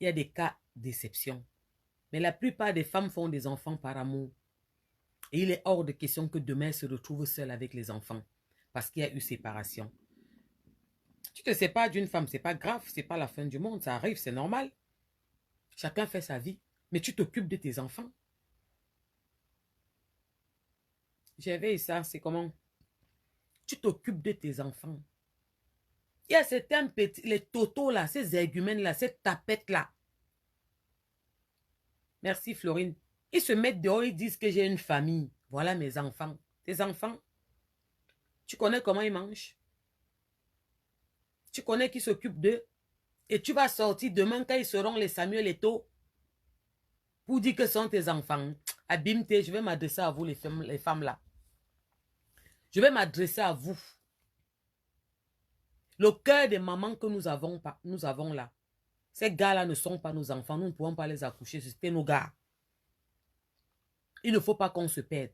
il y a des cas d'exception. Mais la plupart des femmes font des enfants par amour. Et il est hors de question que demain, elles se retrouvent seules avec les enfants. Parce qu'il y a eu séparation. Tu te sépares d'une femme, c'est pas grave, c'est pas la fin du monde, ça arrive, c'est normal. Chacun fait sa vie. Mais tu t'occupes de tes enfants. J'avais ça, c'est comment? Tu t'occupes de tes enfants. Il y a certains petits, les totos là, ces érgumènes là, ces tapettes là. Merci Florine. Ils se mettent dehors, ils disent que j'ai une famille. Voilà mes enfants. Tes enfants, tu connais comment ils mangent? Tu connais qui s'occupe d'eux? Et tu vas sortir demain quand ils seront les Samuel Eto'o pour dire que ce sont tes enfants. Abimte, je vais m'adresser à vous les femmes là. Je vais m'adresser à vous. Le cœur des mamans que nous avons là, ces gars-là ne sont pas nos enfants. Nous ne pouvons pas les accoucher. C'était nos gars. Il ne faut pas qu'on se perde.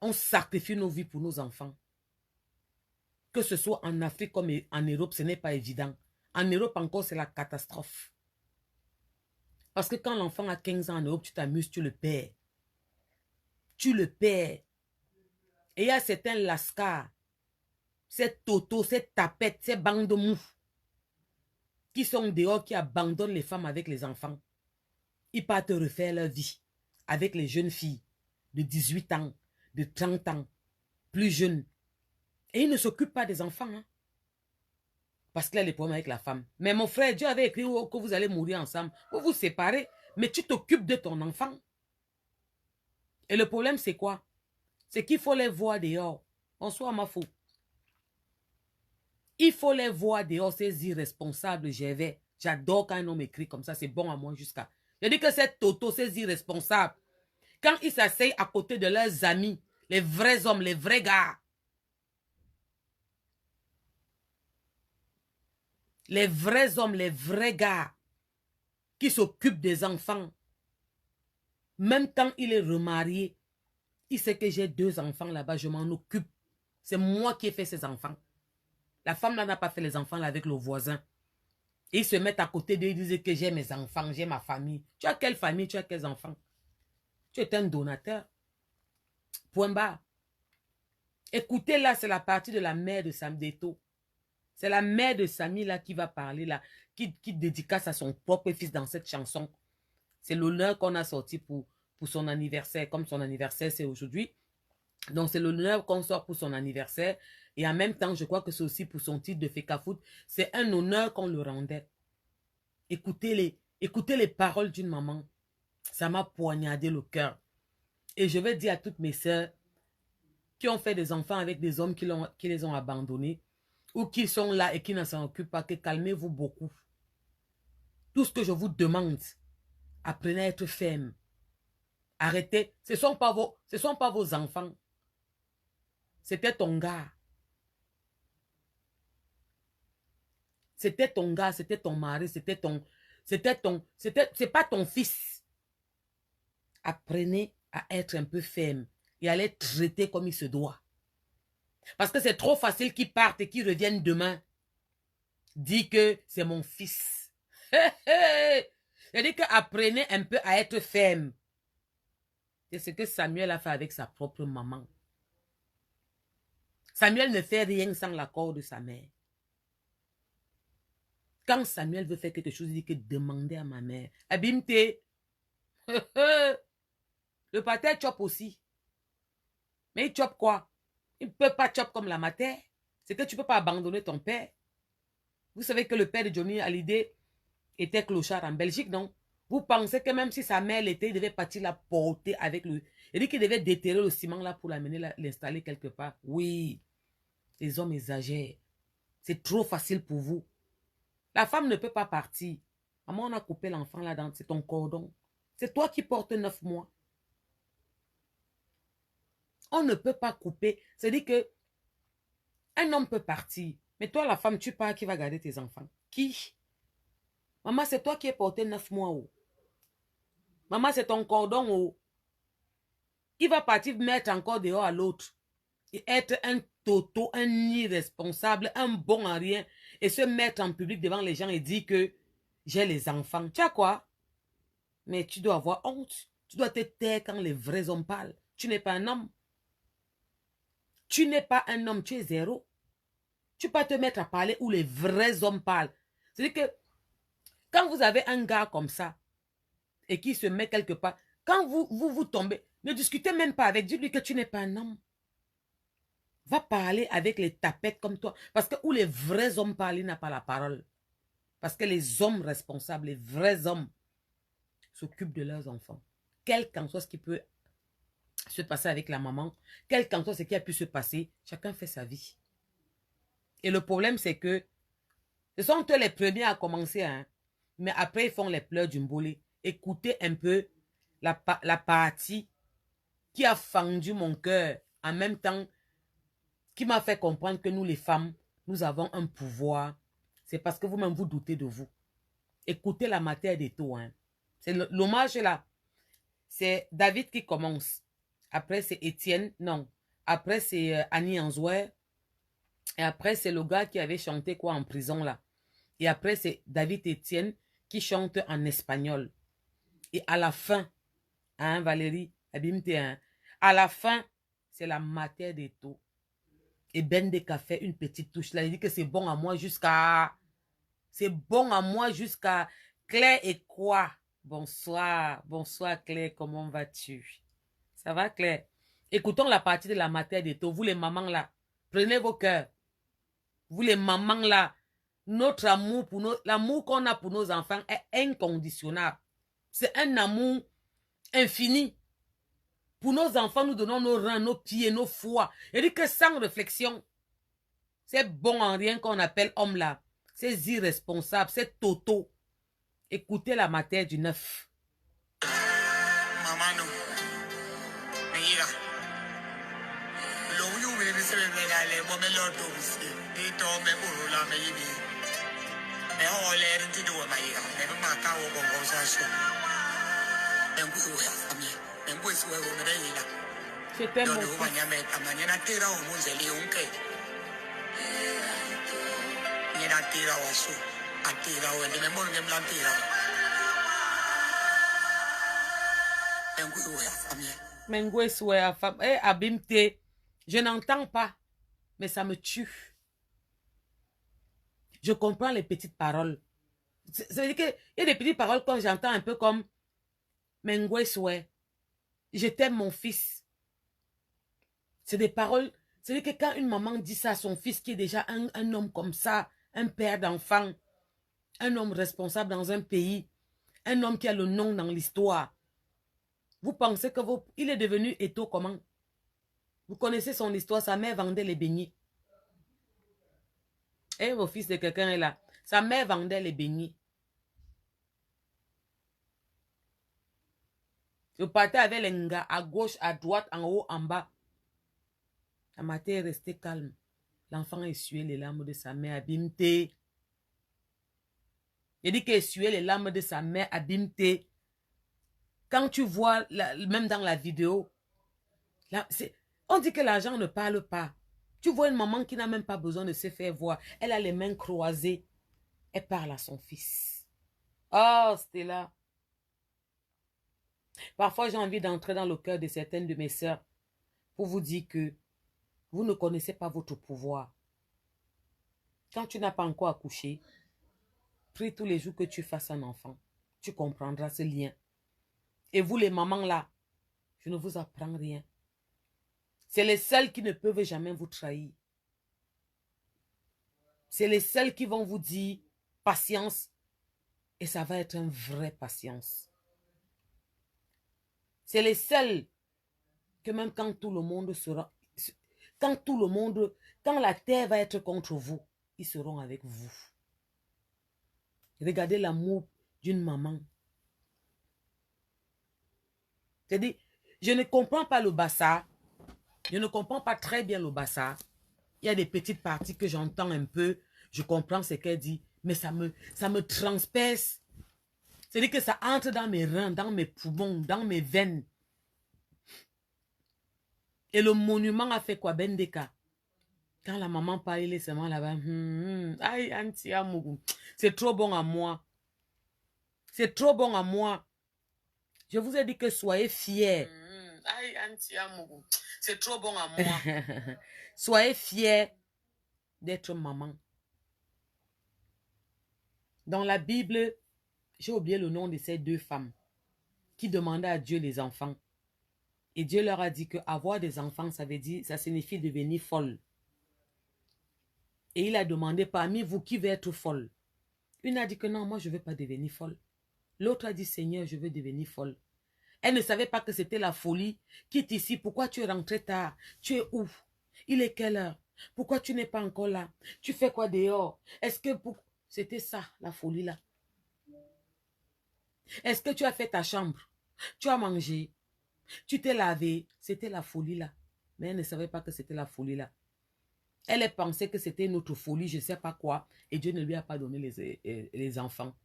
On sacrifie nos vies pour nos enfants. Que ce soit en Afrique comme en Europe, ce n'est pas évident. En Europe encore, c'est la catastrophe. Parce que quand l'enfant a 15 ans en Europe, tu t'amuses, tu le perds. Tu le perds. Et il y a certains lascars, ces totos, ces tapettes, ces bandes de mou qui sont dehors, qui abandonnent les femmes avec les enfants. Ils partent refaire leur vie avec les jeunes filles de 18 ans, de 30 ans, plus jeunes. Et ils ne s'occupent pas des enfants. Hein, parce qu'il a les problèmes avec la femme. Mais mon frère, Dieu avait écrit que vous allez mourir ensemble. Vous vous séparez, mais tu t'occupes de ton enfant. Et le problème, c'est quoi? C'est qu'il faut les voir dehors. Bonsoir, ma fou. Il faut les voir dehors, ces irresponsables, j'adore quand un homme écrit comme ça, c'est bon à moi jusqu'à... Je dis que c'est Toto, ces irresponsables, quand ils s'asseyent à côté de leurs amis, les vrais hommes, les vrais gars, les vrais hommes, les vrais gars, qui s'occupent des enfants, même quand il est remarié, il sait que j'ai 2 enfants là-bas, je m'en occupe. C'est moi qui ai fait ces enfants. La femme là n'a pas fait les enfants là avec le voisin. Et ils se mettent à côté d'eux, ils disent que j'ai mes enfants, j'ai ma famille. Tu as quelle famille, tu as quels enfants? Tu es un donateur. Point barre. Écoutez là, c'est la partie de la mère de Sam Deto. C'est la mère de Samy là qui va parler là, qui dédicace à son propre fils dans cette chanson. C'est l'honneur qu'on a sorti pour son anniversaire. Comme son anniversaire c'est aujourd'hui. Donc c'est l'honneur qu'on sort pour son anniversaire. Et en même temps, je crois que c'est aussi pour son titre de Fekafoot. C'est un honneur qu'on le rendait. Écoutez les paroles d'une maman. Ça m'a poignardé le cœur. Et je vais dire à toutes mes sœurs qui ont fait des enfants avec des hommes qui les ont abandonnés ou qui sont là et qui ne s'en occupent pas, que calmez-vous beaucoup. Tout ce que je vous demande, apprenez à être ferme. Arrêtez. Ce ne sont pas vos enfants. C'était ton gars. C'était ton gars, c'était ton mari, c'est pas ton fils. Apprenez à être un peu ferme et à les traiter comme il se doit. Parce que c'est trop facile qu'ils partent et qu'ils reviennent demain. Dis que c'est mon fils. C'est-à-dire qu'apprenez un peu à être ferme. C'est ce que Samuel a fait avec sa propre maman. Samuel ne fait rien sans l'accord de sa mère. Quand Samuel veut faire quelque chose, il dit que demandez à ma mère. Abimte. Le pater chope aussi. Mais il chope quoi? Il ne peut pas chope comme la mater. C'est que tu ne peux pas abandonner ton père. Vous savez que le père de Johnny Hallyday était clochard en Belgique, non? Vous pensez que même si sa mère l'était, il devait partir la porter avec lui. Il dit qu'il devait déterrer le ciment là pour l'amener, l'installer quelque part. Oui, les hommes exagèrent. C'est trop facile pour vous. La femme ne peut pas partir. Maman, on a coupé l'enfant là-dedans, c'est ton cordon. C'est toi qui portes 9 mois. On ne peut pas couper. C'est-à-dire que un homme peut partir. Mais toi, la femme, tu pars, qui va garder tes enfants? Qui? Maman, c'est toi qui es porté 9 mois. Oh. Maman, c'est ton cordon. Oh. Il va partir mettre encore dehors à l'autre. Et être un toto, un irresponsable, un bon à rien. Et se mettre en public devant les gens et dire que j'ai les enfants. Tu as quoi? Mais tu dois avoir honte. Tu dois te taire quand les vrais hommes parlent. Tu n'es pas un homme. Tu n'es pas un homme, tu es zéro. Tu peux pas te mettre à parler où les vrais hommes parlent. C'est-à-dire que quand vous avez un gars comme ça et qui se met quelque part, quand vous tombez, ne discutez même pas avec. Dis-lui que tu n'es pas un homme. Va parler avec les tapettes comme toi. Parce que où les vrais hommes parlent, il n'a pas la parole. Parce que les hommes responsables, les vrais hommes, s'occupent de leurs enfants. Quel qu'en soit ce qui peut se passer avec la maman, quel qu'en soit ce qui a pu se passer, chacun fait sa vie. Et le problème, c'est que ce sont eux les premiers à commencer, hein. Mais après, ils font les pleurs d'une bolée. Écoutez un peu la partie qui a fendu mon cœur, en même temps, qui m'a fait comprendre que nous, les femmes, nous avons un pouvoir. C'est parce que vous-même, vous doutez de vous. Écoutez la matière des taux, hein. C'est l'hommage là. C'est David qui commence. Après, c'est Étienne. Non. Après, c'est Annie Anzouer. Et après, c'est le gars qui avait chanté quoi en prison là. Et après, c'est David Étienne qui chante en espagnol. Et à la fin, hein, Valérie, abimte, hein, à la fin, c'est la matière des taux. Et Bendeka fait une petite touche là. Il dit que c'est bon à moi jusqu'à... C'est bon à moi jusqu'à... Claire et quoi? Bonsoir. Bonsoir Claire, comment vas-tu? Ça va Claire? Écoutons la partie de la matière des taux. Vous les mamans là, prenez vos cœurs. Vous les mamans là, notre amour pour l'amour qu'on a pour nos enfants est inconditionnel. C'est un amour infini. Pour nos enfants, nous donnons nos reins, nos pieds, nos foies. Il dit que sans réflexion, c'est bon en rien qu'on appelle homme là. C'est irresponsable, c'est toto. Écoutez la matière du 9. Maman, non. Je t'aime, mon fils. Je n'entends pas, mais ça me tue. Je comprends les petites paroles. C'est-à-dire qu'il y a des petites paroles quand j'entends un peu comme Mengweswe. Je t'aime mon fils. C'est des paroles. C'est-à-dire que quand une maman dit ça à son fils qui est déjà un homme comme ça, un père d'enfant, un homme responsable dans un pays, un homme qui a le nom dans l'histoire, vous pensez que il est devenu Eto comment? Vous connaissez son histoire, sa mère vendait les beignets. Et vos fils de quelqu'un est là. Sa mère vendait les beignets. Je partais avec les gars à gauche, à droite, en haut, en bas. La matière est restée calme. L'enfant essuyait les larmes de sa mère, abîmée. Il dit qu'il essuyait les larmes de sa mère, abîmée. Quand tu vois, même dans la vidéo, là, on dit que l'argent ne parle pas. Tu vois une maman qui n'a même pas besoin de se faire voir. Elle a les mains croisées. Elle parle à son fils. Oh, Stella. Parfois, j'ai envie d'entrer dans le cœur de certaines de mes sœurs pour vous dire que vous ne connaissez pas votre pouvoir. Quand tu n'as pas encore accouché, prie tous les jours que tu fasses un enfant. Tu comprendras ce lien. Et vous, les mamans là, je ne vous apprends rien. C'est les seuls qui ne peuvent jamais vous trahir. C'est les seuls qui vont vous dire patience. Et ça va être une vraie patience. C'est les seuls que même quand tout le monde sera... Quand la terre va être contre vous, ils seront avec vous. Regardez l'amour d'une maman. C'est-à-dire, je ne comprends pas le bassa. Je ne comprends pas très bien le bassa. Il y a des petites parties que j'entends un peu. Je comprends ce qu'elle dit. Mais ça me transperce. C'est-à-dire que ça entre dans mes reins, dans mes poumons, dans mes veines. Et le monument a fait quoi, Bendeka? Quand la maman parle, il est seulement là-bas. Aïe, Anti Amougou. C'est trop bon à moi. C'est trop bon à moi. Je vous ai dit que soyez fiers. C'est trop bon à moi. Soyez fiers d'être maman. Dans la Bible, j'ai oublié le nom de ces deux femmes qui demandaient à Dieu les enfants. Et Dieu leur a dit que avoir des enfants, ça signifie devenir folle. Et il a demandé parmi vous qui veut être folle. Une a dit que non, moi je ne veux pas devenir folle. L'autre a dit, Seigneur, je veux devenir folle. Elle ne savait pas que c'était la folie. Quitte ici, pourquoi tu es rentré tard? Tu es où? Il est quelle heure? Pourquoi tu n'es pas encore là? Tu fais quoi dehors? Est-ce que c'était ça, la folie là? Est-ce que tu as fait ta chambre? Tu as mangé? Tu t'es lavé? C'était la folie là. Mais elle ne savait pas que c'était la folie là. Elle pensait que c'était une autre folie, je ne sais pas quoi. Et Dieu ne lui a pas donné les enfants.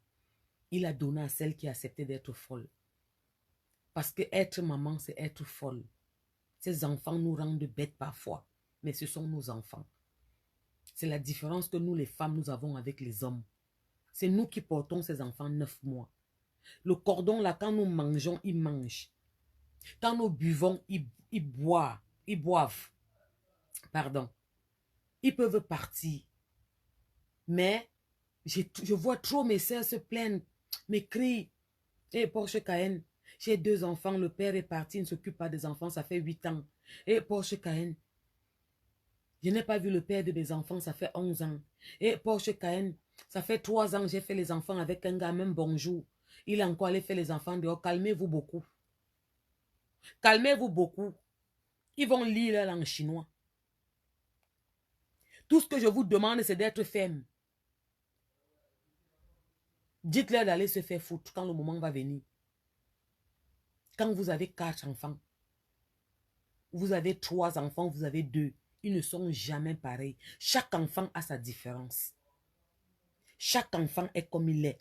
Il a donné à celle qui acceptait d'être folle. Parce que être maman, c'est être folle. Ces enfants nous rendent bêtes parfois. Mais ce sont nos enfants. C'est la différence que nous, les femmes, nous avons avec les hommes. C'est nous qui portons ces enfants 9 mois. Le cordon, là, quand nous mangeons, ils mangent. Quand nous buvons, ils boivent. Ils boivent. Pardon. Ils peuvent partir. Mais je vois trop mes soeurs se plaindre, m'écrire. Et Porsche Cayenne, j'ai 2 enfants, le père est parti, il ne s'occupe pas des enfants, ça fait 8 ans. Et Porsche Cayenne, je n'ai pas vu le père de mes enfants, ça fait 11 ans. Et Porsche Cayenne, ça fait 3 ans, j'ai fait les enfants avec un gars, même bonjour. Il a encore allé faire les enfants dehors. Calmez-vous beaucoup. Calmez-vous beaucoup. Ils vont lire la langue chinoise. Tout ce que je vous demande, c'est d'être ferme. Dites-leur d'aller se faire foutre quand le moment va venir. Quand vous avez 4 enfants, vous avez 3 enfants, vous avez 2. Ils ne sont jamais pareils. Chaque enfant a sa différence. Chaque enfant est comme il est.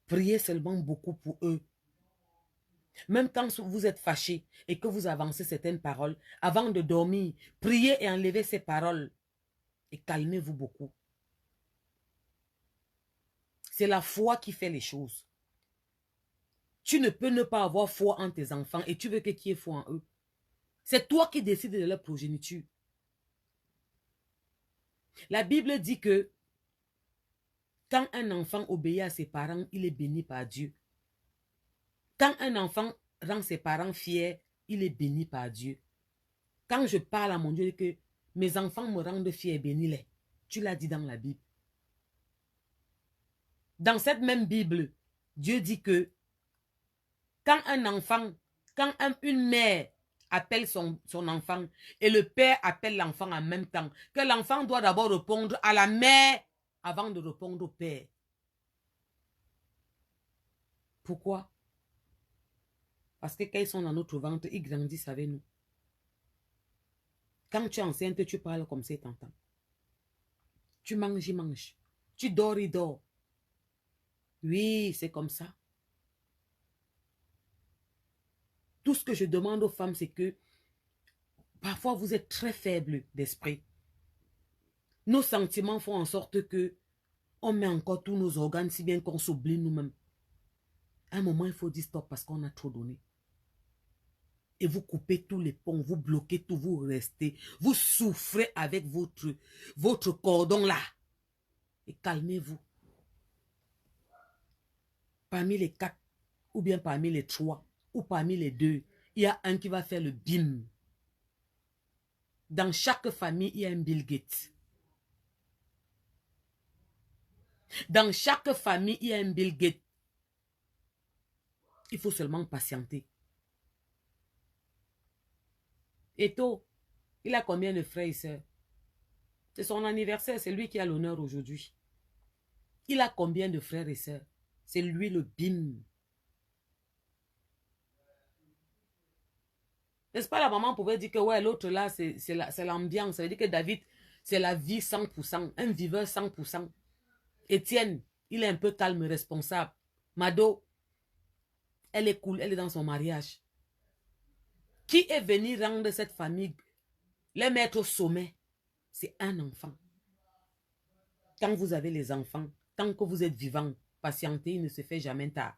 Priez seulement beaucoup pour eux. Même quand vous êtes fâché et que vous avancez certaines paroles, avant de dormir, priez et enlevez ces paroles. Et calmez-vous beaucoup. C'est la foi qui fait les choses. Tu ne peux ne pas avoir foi en tes enfants et tu veux qu'il y ait foi en eux. C'est toi qui décides de leur progéniture. La Bible dit que quand un enfant obéit à ses parents, il est béni par Dieu. Quand un enfant rend ses parents fiers, il est béni par Dieu. Quand je parle à mon Dieu que mes enfants me rendent fiers et bénis-les, tu l'as dit dans la Bible. Dans cette même Bible, Dieu dit que quand un enfant, quand une mère appelle son enfant et le père appelle l'enfant en même temps, que l'enfant doit d'abord répondre à la mère avant de répondre au père. Pourquoi? Parce que quand ils sont dans notre ventre, ils grandissent avec nous. Quand tu es enceinte, tu parles comme ça, t'entends. Tu manges, il mange. Tu dors, il dort. Oui, c'est comme ça. Tout ce que je demande aux femmes, c'est que parfois vous êtes très faibles d'esprit. Nos sentiments font en sorte que on met encore tous nos organes si bien qu'on s'oublie nous-mêmes. À un moment, il faut dire stop parce qu'on a trop donné. Et vous coupez tous les ponts, vous bloquez tout, vous restez. Vous souffrez avec votre cordon là. Et calmez-vous. Parmi les 4, ou bien parmi les 3, ou parmi les 2, il y a un qui va faire le bim. Dans chaque famille, il y a un Bill Gates. Dans chaque famille, il y a un Bill Gates. Il faut seulement patienter. Eto, il a combien de frères et sœurs? C'est son anniversaire, c'est lui qui a l'honneur aujourd'hui. Il a combien de frères et sœurs? C'est lui le bim. N'est-ce pas, la maman pouvait dire que ouais, l'autre là, c'est l'ambiance. Ça veut dire que David, c'est la vie 100%, un viveur 100%. Étienne, il est un peu calme, responsable. Mado, elle est cool, elle est dans son mariage. Qui est venu rendre cette famille, les mettre au sommet? C'est un enfant. Quand vous avez les enfants, tant que vous êtes vivant, patienter, il ne se fait jamais tard.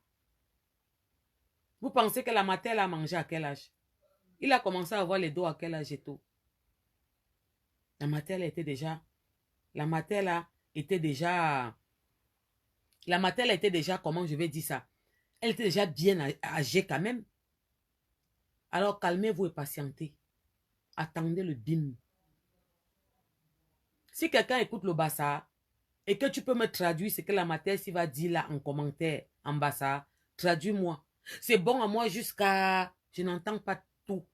Vous pensez que la mater a mangé à quel âge? Il a commencé à avoir les dos à quel âge et tout? La mater était déjà... La mater était déjà... La mater était déjà, comment je vais dire ça? Elle était déjà bien âgée quand même. Alors calmez-vous et patientez. Attendez le bim. Si quelqu'un écoute le bassa et que tu peux me traduire ce que la mater s'y va dire là en commentaire, en bassa, traduis-moi. C'est bon à moi jusqu'à... Je n'entends pas tout.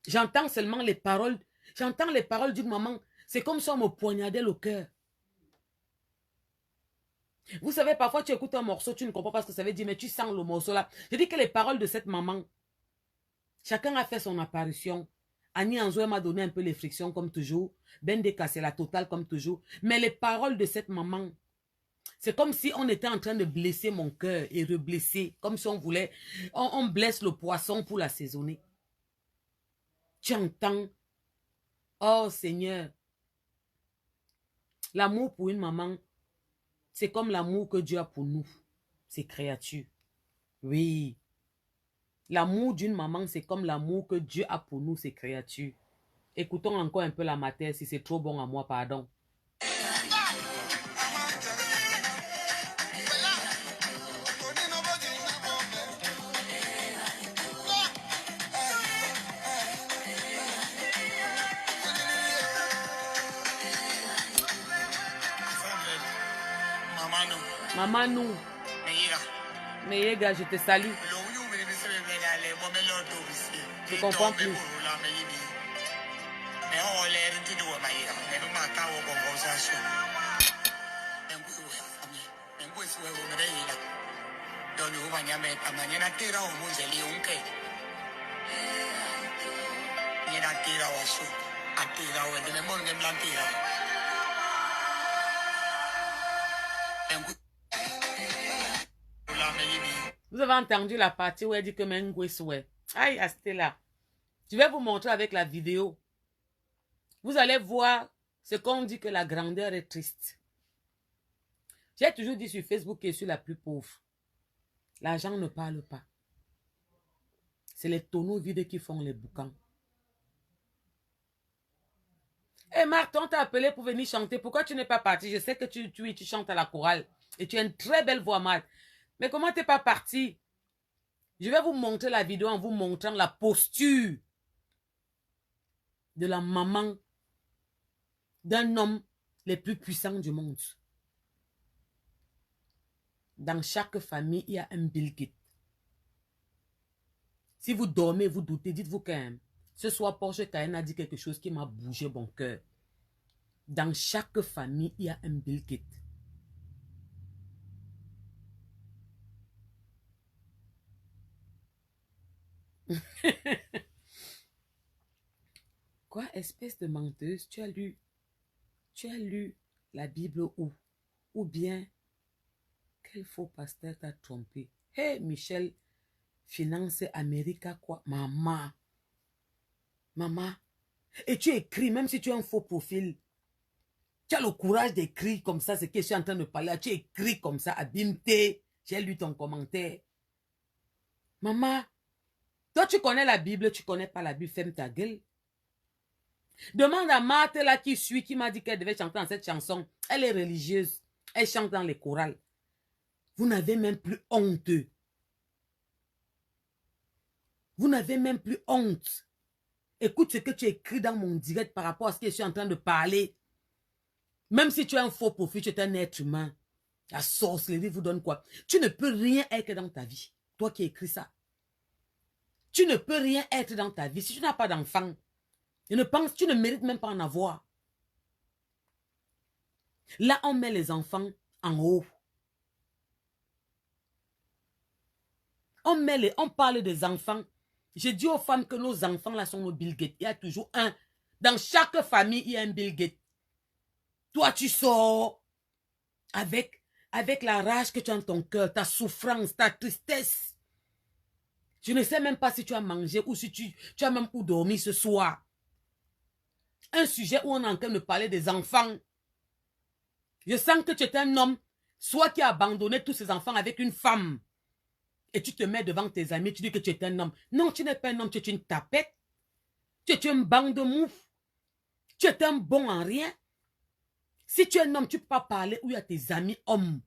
J'entends seulement les paroles. J'entends les paroles d'une maman. C'est comme si on me poignardait le cœur. Vous savez, parfois tu écoutes un morceau, tu ne comprends pas ce que ça veut dire, mais tu sens le morceau là. Je dis que les paroles de cette maman, chacun a fait son apparition. Annie Anzoué m'a donné un peu les frictions comme toujours. Bendeka, c'est la totale comme toujours. Mais les paroles de cette maman, c'est comme si on était en train de blesser mon cœur et reblesser. Comme si on voulait, on blesse le poisson pour l'assaisonner. Tu entends, oh Seigneur, l'amour pour une maman, c'est comme l'amour que Dieu a pour nous, ses créatures. Oui. L'amour d'une maman, c'est comme l'amour que Dieu a pour nous, ses créatures. Écoutons encore un peu la mater, si c'est trop bon à moi, pardon. Maman, nous. Meyega, je te salue. Je comprends plus. Vous avez entendu la partie où elle dit que Mengwe souhait. Aïe, Astella. Je vais vous montrer avec la vidéo. Vous allez voir ce qu'on dit que la grandeur est triste. J'ai toujours dit sur Facebook que je suis la plus pauvre. L'argent ne parle pas. C'est les tonneaux vides qui font les boucans. Hé Marthe, on t'a appelé pour venir chanter. Pourquoi tu n'es pas parti? Je sais que tu chantes à la chorale. Et tu as une très belle voix, Marthe. Mais comment tu n'es pas parti? Je vais vous montrer la vidéo en vous montrant la posture de la maman d'un homme les plus puissants du monde. Dans chaque famille, il y a un Bill Gates. Si vous dormez, vous doutez, dites-vous quand même. Ce soir, Porsche Cayenne a dit quelque chose qui m'a bougé mon cœur. Dans chaque famille, il y a un Bill Gates. Quoi, espèce de menteuse, tu as lu la Bible où? Ou bien, quel faux pasteur t'a trompé? Hé, Michel, Finance America, quoi? Maman. Et tu écris, même si tu as un faux profil. Tu as le courage d'écrire comme ça, ce que je suis en train de parler. Tu écris comme ça, abîme-t. J'ai lu ton commentaire. Maman, toi tu connais la Bible, tu connais pas la Bible, ferme ta gueule. Demande à Marthe là qui suit, qui m'a dit qu'elle devait chanter dans cette chanson. Elle est religieuse. Elle chante dans les chorales. Vous n'avez même plus honte. Vous n'avez même plus honte. Écoute ce que tu écris dans mon direct par rapport à ce que je suis en train de parler. Même si tu as un faux profil, tu es un être humain. La sorcellerie vous donne quoi? Tu ne peux rien être dans ta vie. Toi qui écris ça. Tu ne peux rien être dans ta vie. Si tu n'as pas d'enfant, tu ne mérites même pas en avoir. Là, on met les enfants en haut. On parle des enfants. J'ai dit aux femmes que nos enfants là sont nos Bill Gates. Il y a toujours un. Dans chaque famille, il y a un Bill Gates. Toi, tu sors avec la rage que tu as dans ton cœur, ta souffrance, ta tristesse. Je ne sais même pas si tu as mangé ou si tu as même où dormir ce soir. Un sujet où on est en train de parler des enfants. Je sens que tu es un homme Soit qui a abandonné tous ses enfants avec une femme. Et tu te mets devant tes amis, tu dis que tu es un homme. Non, tu n'es pas un homme, tu es une tapette. Tu es une bande de moufs. Tu es un bon en rien. Si tu es un homme, tu ne peux pas parler où il y a tes amis hommes.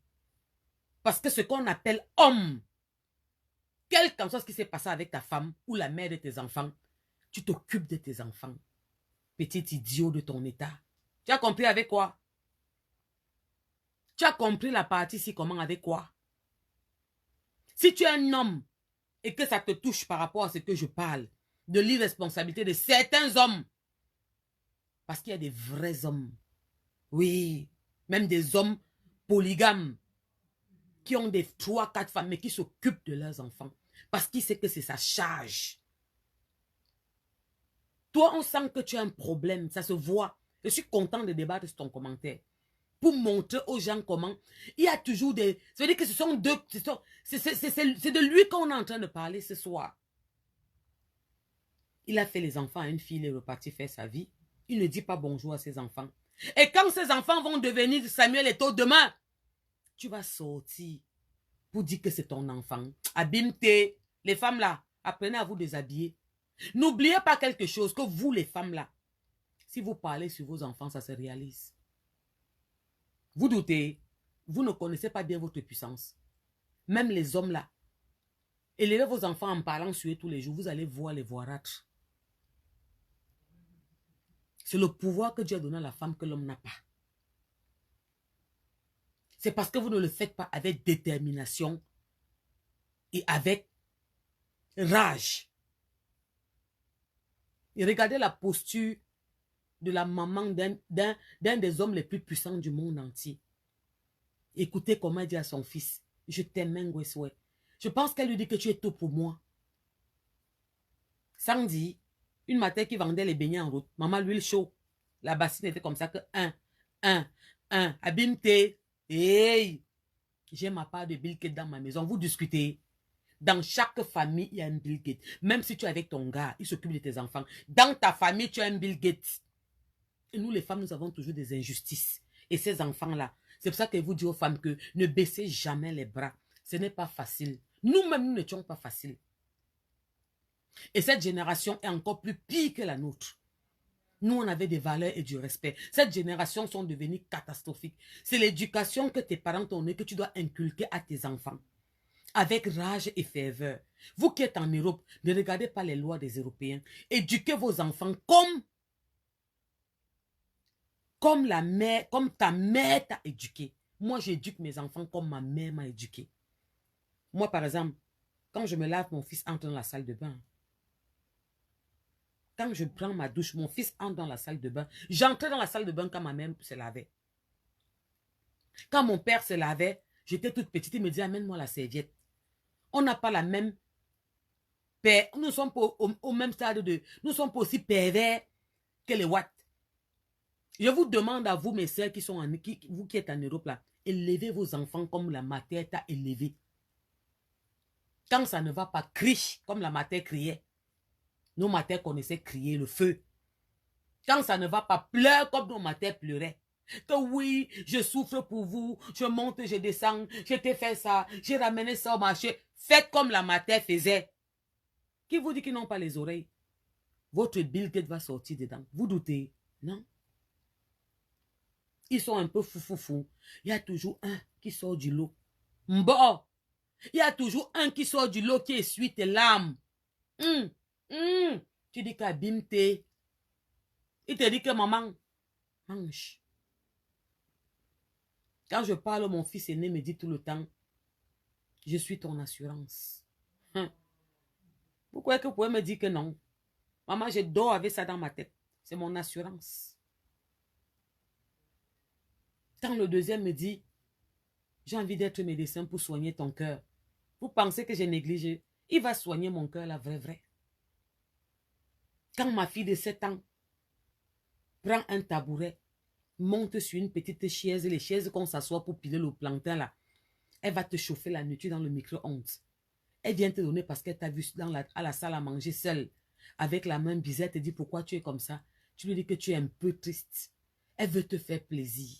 Parce que ce qu'on appelle homme, quel qu'en soit ce qui s'est passé avec ta femme ou la mère de tes enfants, tu t'occupes de tes enfants. Petit idiot de ton état. Tu as compris avec quoi? Tu as compris la partie ici comment avec quoi? Si tu es un homme et que ça te touche par rapport à ce que je parle, de l'irresponsabilité de certains hommes, parce qu'il y a des vrais hommes, oui, même des hommes polygames, qui ont des 3, 4 femmes, mais qui s'occupent de leurs enfants, parce qu'ils savent que c'est sa charge. Toi, on sent que tu as un problème, ça se voit. Je suis content de débattre sur ton commentaire. Pour montrer aux gens comment, il y a toujours des... Ça veut dire que ce sont deux... C'est de lui qu'on est en train de parler ce soir. Il a fait les enfants à une fille, il est reparti faire sa vie. Il ne dit pas bonjour à ses enfants. Et quand ses enfants vont devenir Samuel Eto'o demain, tu vas sortir pour dire que c'est ton enfant. Abîme-toi. Les femmes là, apprenez à vous déshabiller. N'oubliez pas quelque chose, que vous les femmes là, si vous parlez sur vos enfants, ça se réalise. Vous doutez, vous ne connaissez pas bien votre puissance. Même les hommes là, élevez vos enfants en parlant sur eux tous les jours, vous allez voir les voirâtres. C'est le pouvoir que Dieu a donné à la femme que l'homme n'a pas. C'est parce que vous ne le faites pas avec détermination et avec rage. Et regardez la posture de la maman d'un des hommes les plus puissants du monde entier. Écoutez comment elle dit à son fils, je t'aime, Ngweswe. Je pense qu'elle lui dit que tu es tout pour moi. Sandy, une matin qui vendait les beignets en route, maman l'huile chaud. La bassine était comme ça que abîme-toi. Hey, j'ai ma part de Bill Gates dans ma maison. Vous discutez. Dans chaque famille, il y a un Bill Gates. Même si tu es avec ton gars, il s'occupe de tes enfants. Dans ta famille, tu as un Bill Gates. Et nous, les femmes, nous avons toujours des injustices. Et ces enfants-là, c'est pour ça que je vous dis aux femmes que ne baissez jamais les bras. Ce n'est pas facile. Nous-mêmes, nous n'étions pas faciles. Et cette génération est encore plus pire que la nôtre. Nous, on avait des valeurs et du respect. Cette génération sont devenues catastrophiques. C'est l'éducation que tes parents t'ont donnée que tu dois inculquer à tes enfants. Avec rage et ferveur. Vous qui êtes en Europe, ne regardez pas les lois des Européens. Éduquez vos enfants comme la mère, comme ta mère t'a éduqué. Moi, j'éduque mes enfants comme ma mère m'a éduqué. Moi, par exemple, quand je me lave, mon fils entre dans la salle de bain. Quand je prends ma douche, mon fils entre dans la salle de bain. J'entrais dans la salle de bain quand ma mère se lavait. Quand mon père se lavait, j'étais toute petite, il me disait, amène-moi la serviette. On n'a pas la même paix. Nous ne sommes pas au même stade de... Nous ne sommes pas aussi pervers que les Watts. Je vous demande à vous, mes sœurs qui sont vous qui êtes en Europe, là, élevez vos enfants comme la matière t'a élevé. Quand ça ne va pas, crie comme la matière criait. Nos matères connaissaient crier le feu. Quand ça ne va pas, pleure comme nos matères pleuraient. Que oui, je souffre pour vous, je monte, je descends, je t'ai fait ça, j'ai ramené ça au marché. Faites comme la matière faisait. Qui vous dit qu'ils n'ont pas les oreilles? Votre Bill Gates va sortir dedans. Vous doutez? Non? Ils sont un peu fou. Il y a toujours un qui sort du lot. Bon, il y a toujours un qui sort du lot qui essuie tes larmes. Tu dis qu'abîme tes. Il te dit que maman, mange. Quand je parle, mon fils aîné me dit tout le temps, je suis ton assurance. Pourquoi est-ce que vous pouvez me dire que non? Maman, je dors avec ça dans ma tête. C'est mon assurance. Quand le deuxième me dit, j'ai envie d'être médecin pour soigner ton cœur. Vous pensez que j'ai négligé? Il va soigner mon cœur, la vraie. Quand ma fille de 7 ans prend un tabouret, monte sur une petite chaise, les chaises qu'on s'assoit pour piler le plantain là, elle va te chauffer la nourriture dans le micro-ondes. Elle vient te donner parce qu'elle t'a vu à la salle à manger seule, avec la main bizarre, elle te dit pourquoi tu es comme ça. Tu lui dis que tu es un peu triste. Elle veut te faire plaisir.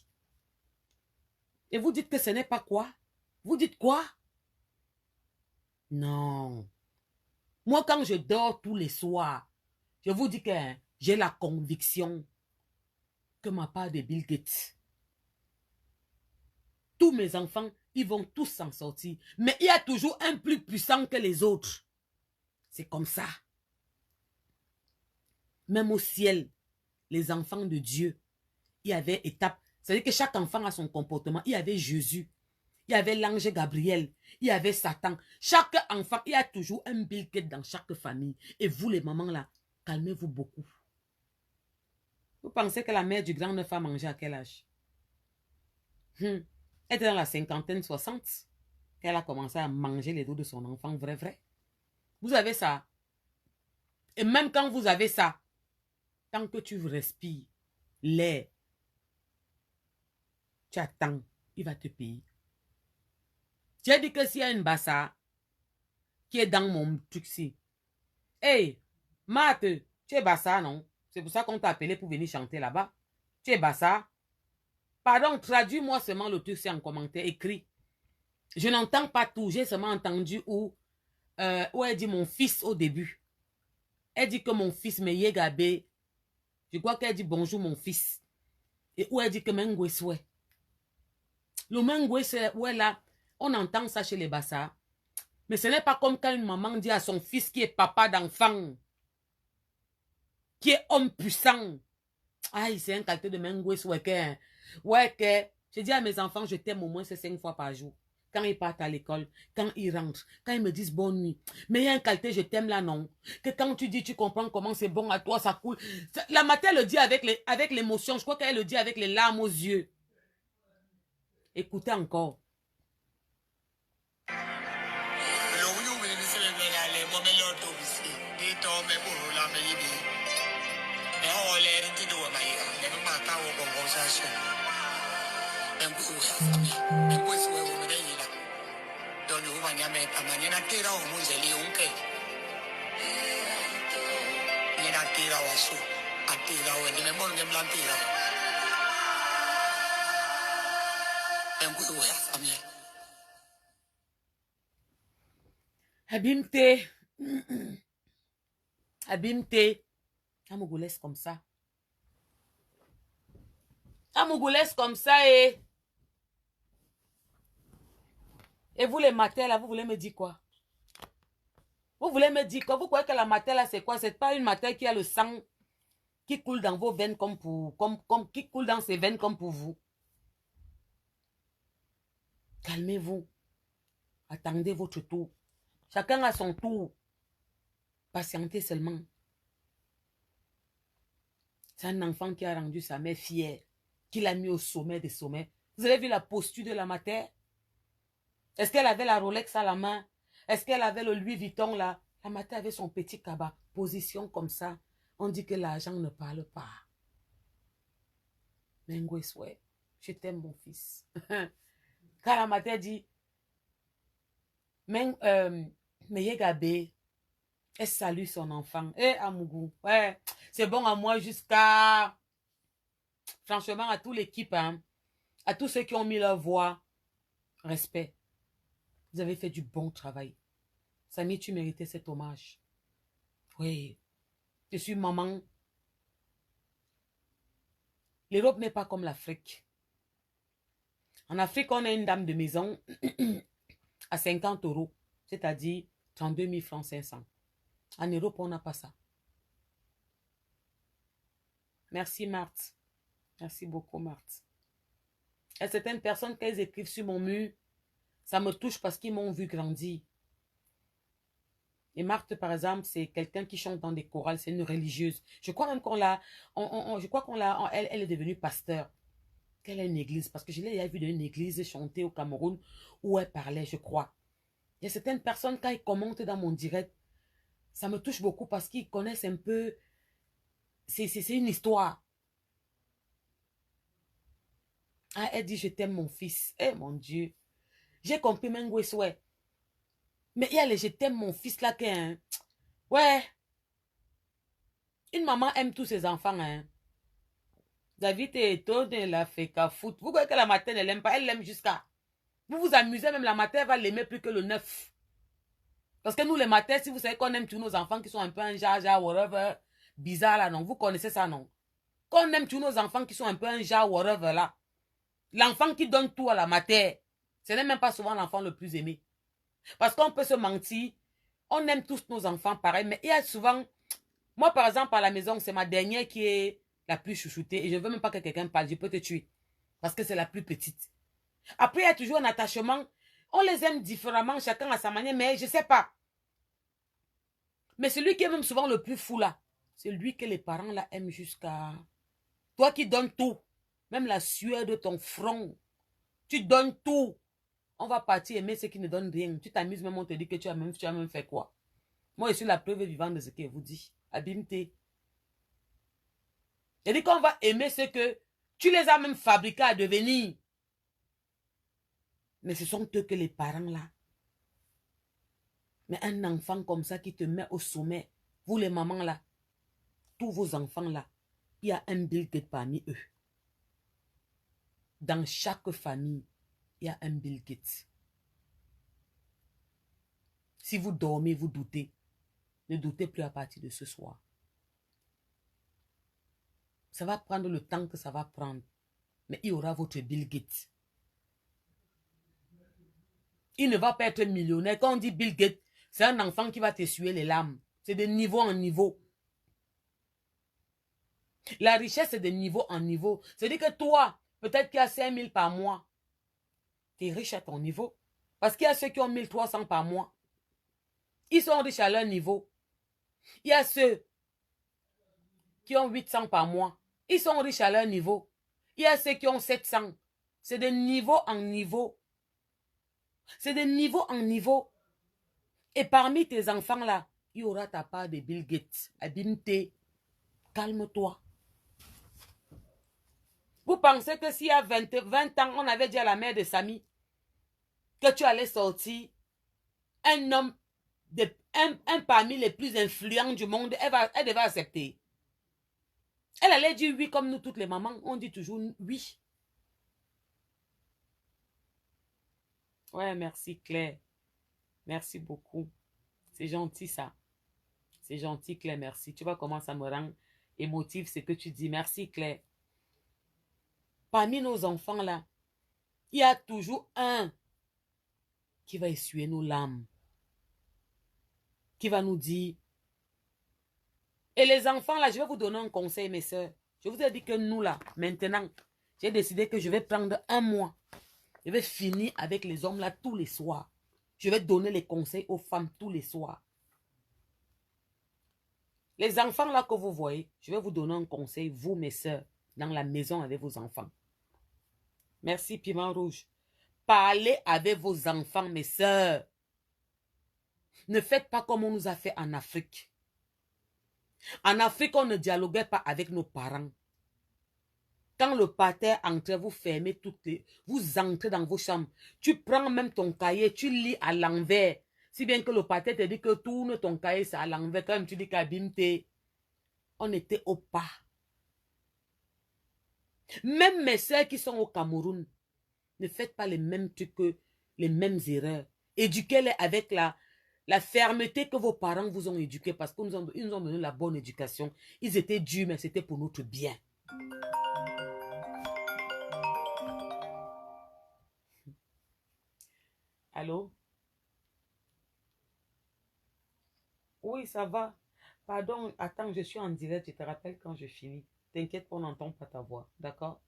Et vous dites que ce n'est pas quoi? Vous dites quoi? Non. Moi, quand je dors tous les soirs, je vous dis que hein, j'ai la conviction que ma part de Bill Gates, tous mes enfants, ils vont tous s'en sortir. Mais il y a toujours un plus puissant que les autres. C'est comme ça. Même au ciel, les enfants de Dieu, il y avait étapes. C'est-à-dire que chaque enfant a son comportement. Il y avait Jésus, il y avait l'ange Gabriel, il y avait Satan. Chaque enfant, il y a toujours un Bill Gates dans chaque famille. Et vous, les mamans là, calmez-vous beaucoup. Vous pensez que la mère du grand neuf a mangé à quel âge? Elle était dans la cinquantaine, 60. Elle a commencé à manger les dos de son enfant, vrai. Vous avez ça. Et même quand vous avez ça, tant que tu respires l'air, tu attends, il va te payer. J'ai dit que s'il y a une bassa qui est dans mon truc-ci, hey, Marthe, tu es bassa, non? C'est pour ça qu'on t'a appelé pour venir chanter là-bas. Tu es bassa? Pardon, traduis-moi seulement le truc, c'est en commentaire, écrit. Je n'entends pas tout, j'ai seulement entendu où elle dit mon fils au début. Elle dit que mon fils, Meyegabé, je crois qu'elle dit bonjour mon fils. Et où elle dit que Mengweswe. Le Mengweswe, ouais là, on entend ça chez les Bassa. Mais ce n'est pas comme quand une maman dit à son fils qui est papa d'enfant, qui est homme puissant. Aïe, c'est un qualité de Mengweswe. Ouais, que je dis à mes enfants, je t'aime au moins 5 fois par jour. Quand ils partent à l'école, quand ils rentrent, quand ils me disent bonne nuit. Mais il y a une qualité, je t'aime là, non. Que quand tu dis, tu comprends comment c'est bon à toi, ça coule. La matin, elle le dit avec l'émotion. Je crois qu'elle le dit avec les larmes aux yeux. Écoutez encore. Abimte. Abimte. Amougou comme ça. Amougou comme ça et vous les matins là, vous voulez me dire quoi? Vous voulez me dire quoi? Vous croyez que la matin là c'est quoi? C'est pas une matin qui a le sang qui coule dans vos veines comme qui coule dans ses veines comme pour vous. Calmez-vous. Attendez votre tour. Chacun a son tour. Patientez seulement. C'est un enfant qui a rendu sa mère fière, qui l'a mis au sommet des sommets. Vous avez vu la posture de la mater? Est-ce qu'elle avait la Rolex à la main? Est-ce qu'elle avait le Louis Vuitton là? La mater avait son petit cabas. Position comme ça. On dit que l'argent ne parle pas. Mengweswe, je t'aime mon fils. Quand la mater dit, Meyegabé, elle salue son enfant. Eh, Amougou, ouais, c'est bon à moi jusqu'à... Franchement, à toute l'équipe, hein, à tous ceux qui ont mis leur voix, respect. Vous avez fait du bon travail. Samy, tu méritais cet hommage. Oui, je suis maman. L'Europe n'est pas comme l'Afrique. En Afrique, on a une dame de maison à 50 €, c'est-à-dire 32 000 francs 500. En Europe, on n'a pas ça. Merci, Marthe. Merci beaucoup, Marthe. Il y a certaines personnes, quand elles écrivent sur mon mur, ça me touche parce qu'ils m'ont vu grandir. Et Marthe, par exemple, c'est quelqu'un qui chante dans des chorales, c'est une religieuse. Je crois même qu'on l'a, elle est devenue pasteur. Quelle est une église? Parce que je l'ai vu dans une église chanter au Cameroun où elle parlait, je crois. Il y a certaines personnes, quand ils commentent dans mon direct, ça me touche beaucoup parce qu'ils connaissent un peu, c'est une histoire. Ah, elle dit, je t'aime mon fils. Eh mon Dieu. J'ai compris Mengweswe. Mais il y a les je t'aime mon fils là. Hein. Ouais. Une maman aime tous ses enfants. Hein. David est étonné, elle a fait qu'à foutre. Vous voyez que la matin, elle l'aime pas. Elle l'aime jusqu'à... Vous vous amusez, même la matin, elle va l'aimer plus que le 9. Parce que nous, les matins, si vous savez qu'on aime tous nos enfants qui sont un peu un jaja, whatever, bizarre là, non. Vous connaissez ça, non? Qu'on aime tous nos enfants qui sont un peu un jaja, whatever là. L'enfant qui donne tout à la matin, ce n'est même pas souvent l'enfant le plus aimé. Parce qu'on peut se mentir. On aime tous nos enfants pareil, mais il y a souvent... Moi, par exemple, à la maison, c'est ma dernière qui est la plus chouchoutée. Et je ne veux même pas que quelqu'un parle. Je peux te tuer. Parce que c'est la plus petite. Après, il y a toujours un attachement. On les aime différemment, chacun à sa manière, mais je ne sais pas. Mais celui qui est même souvent le plus fou là, c'est lui que les parents là aiment jusqu'à... Toi qui donnes tout, même la sueur de ton front, tu donnes tout. On va partir aimer ceux qui ne donnent rien. Tu t'amuses même, on te dit que tu as même fait quoi. Moi, je suis la preuve vivante de ce que je vous dis. Abimté. Je dis qu'on va aimer ceux que tu les as même fabriqués à devenir. Mais ce sont eux que les parents là. Mais un enfant comme ça qui te met au sommet, vous les mamans là, tous vos enfants là, il y a un Bill Gates parmi eux. Dans chaque famille, il y a un Bill Gates. Si vous dormez, vous doutez. Ne doutez plus à partir de ce soir. Ça va prendre le temps que ça va prendre. Mais il y aura votre Bill Gates. Il ne va pas être millionnaire. Quand on dit Bill Gates, c'est un enfant qui va t'essuyer les larmes. C'est de niveau en niveau. La richesse, c'est de niveau en niveau. C'est-à-dire que toi, peut-être qu'il y a 5 000 par mois. Tu es riche à ton niveau. Parce qu'il y a ceux qui ont 1 300 par mois. Ils sont riches à leur niveau. Il y a ceux qui ont 800 par mois. Ils sont riches à leur niveau. Il y a ceux qui ont 700. C'est de niveau en niveau. C'est de niveau en niveau. Et parmi tes enfants là, il y aura ta part de Bill Gates. Abimté, calme-toi. Vous pensez que s'il y a 20 ans, on avait dit à la mère de Samy que tu allais sortir un homme, un parmi les plus influents du monde, elle devait accepter. Elle allait dire oui comme nous toutes les mamans, on dit toujours oui. Ouais, merci Claire. Merci beaucoup. C'est gentil ça. C'est gentil Claire, merci. Tu vois comment ça me rend émotive ce que tu dis. Merci Claire. Parmi nos enfants là, il y a toujours un qui va essuyer nos larmes. Qui va nous dire. Et les enfants là, je vais vous donner un conseil mes soeurs. Je vous ai dit que nous là, maintenant, j'ai décidé que je vais prendre un mois. Je vais finir avec les hommes là tous les soirs. Je vais donner les conseils aux femmes tous les soirs. Les enfants là que vous voyez, je vais vous donner un conseil, vous mes soeurs, dans la maison avec vos enfants. Merci Piment Rouge. Parlez avec vos enfants, mes soeurs. Ne faites pas comme on nous a fait en Afrique. En Afrique, on ne dialoguait pas avec nos parents. Quand le pater entrait, vous fermez toutes les... Vous entrez dans vos chambres. Tu prends même ton cahier, tu lis à l'envers. Si bien que le pater te dit que tourne ton cahier, c'est à l'envers. Quand tu dis qu'abimte, on était au pas. Même mes soeurs qui sont au Cameroun, ne faites pas les mêmes trucs, les mêmes erreurs. Éduquez-les avec la fermeté que vos parents vous ont éduqué parce qu'ils nous ont donné la bonne éducation. Ils étaient durs, mais c'était pour notre bien. Allô? Oui, ça va. Pardon, attends, je suis en direct. Je te rappelle quand je finis. T'inquiète pas, on n'entend pas ta voix. D'accord?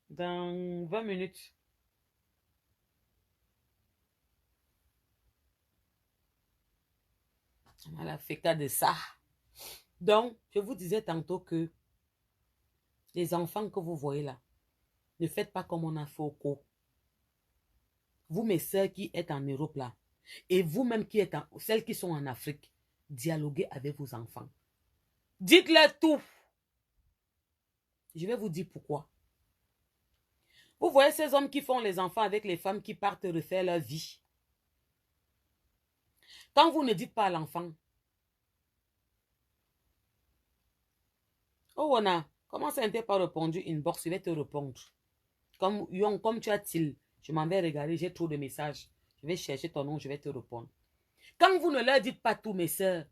Dans 20 minutes. On a la féca de ça. Donc, je vous disais tantôt que les enfants que vous voyez là, ne faites pas comme on a fait au cours. Vous, mes soeurs qui êtes en Europe là, et vous-même qui êtes celles qui sont en Afrique, dialoguez avec vos enfants. Dites-leur tout. Je vais vous dire pourquoi. Vous voyez ces hommes qui font les enfants avec les femmes qui partent refaire leur vie. Quand vous ne dites pas à l'enfant, Oh, Wana, comment ça n'était pas répondu inbox? Je vais te répondre. Comme, Yon, comme tu as-t-il, je m'en vais regarder, j'ai trop de messages. Je vais chercher ton nom, je vais te répondre. Quand vous ne leur dites pas tout, mes soeurs,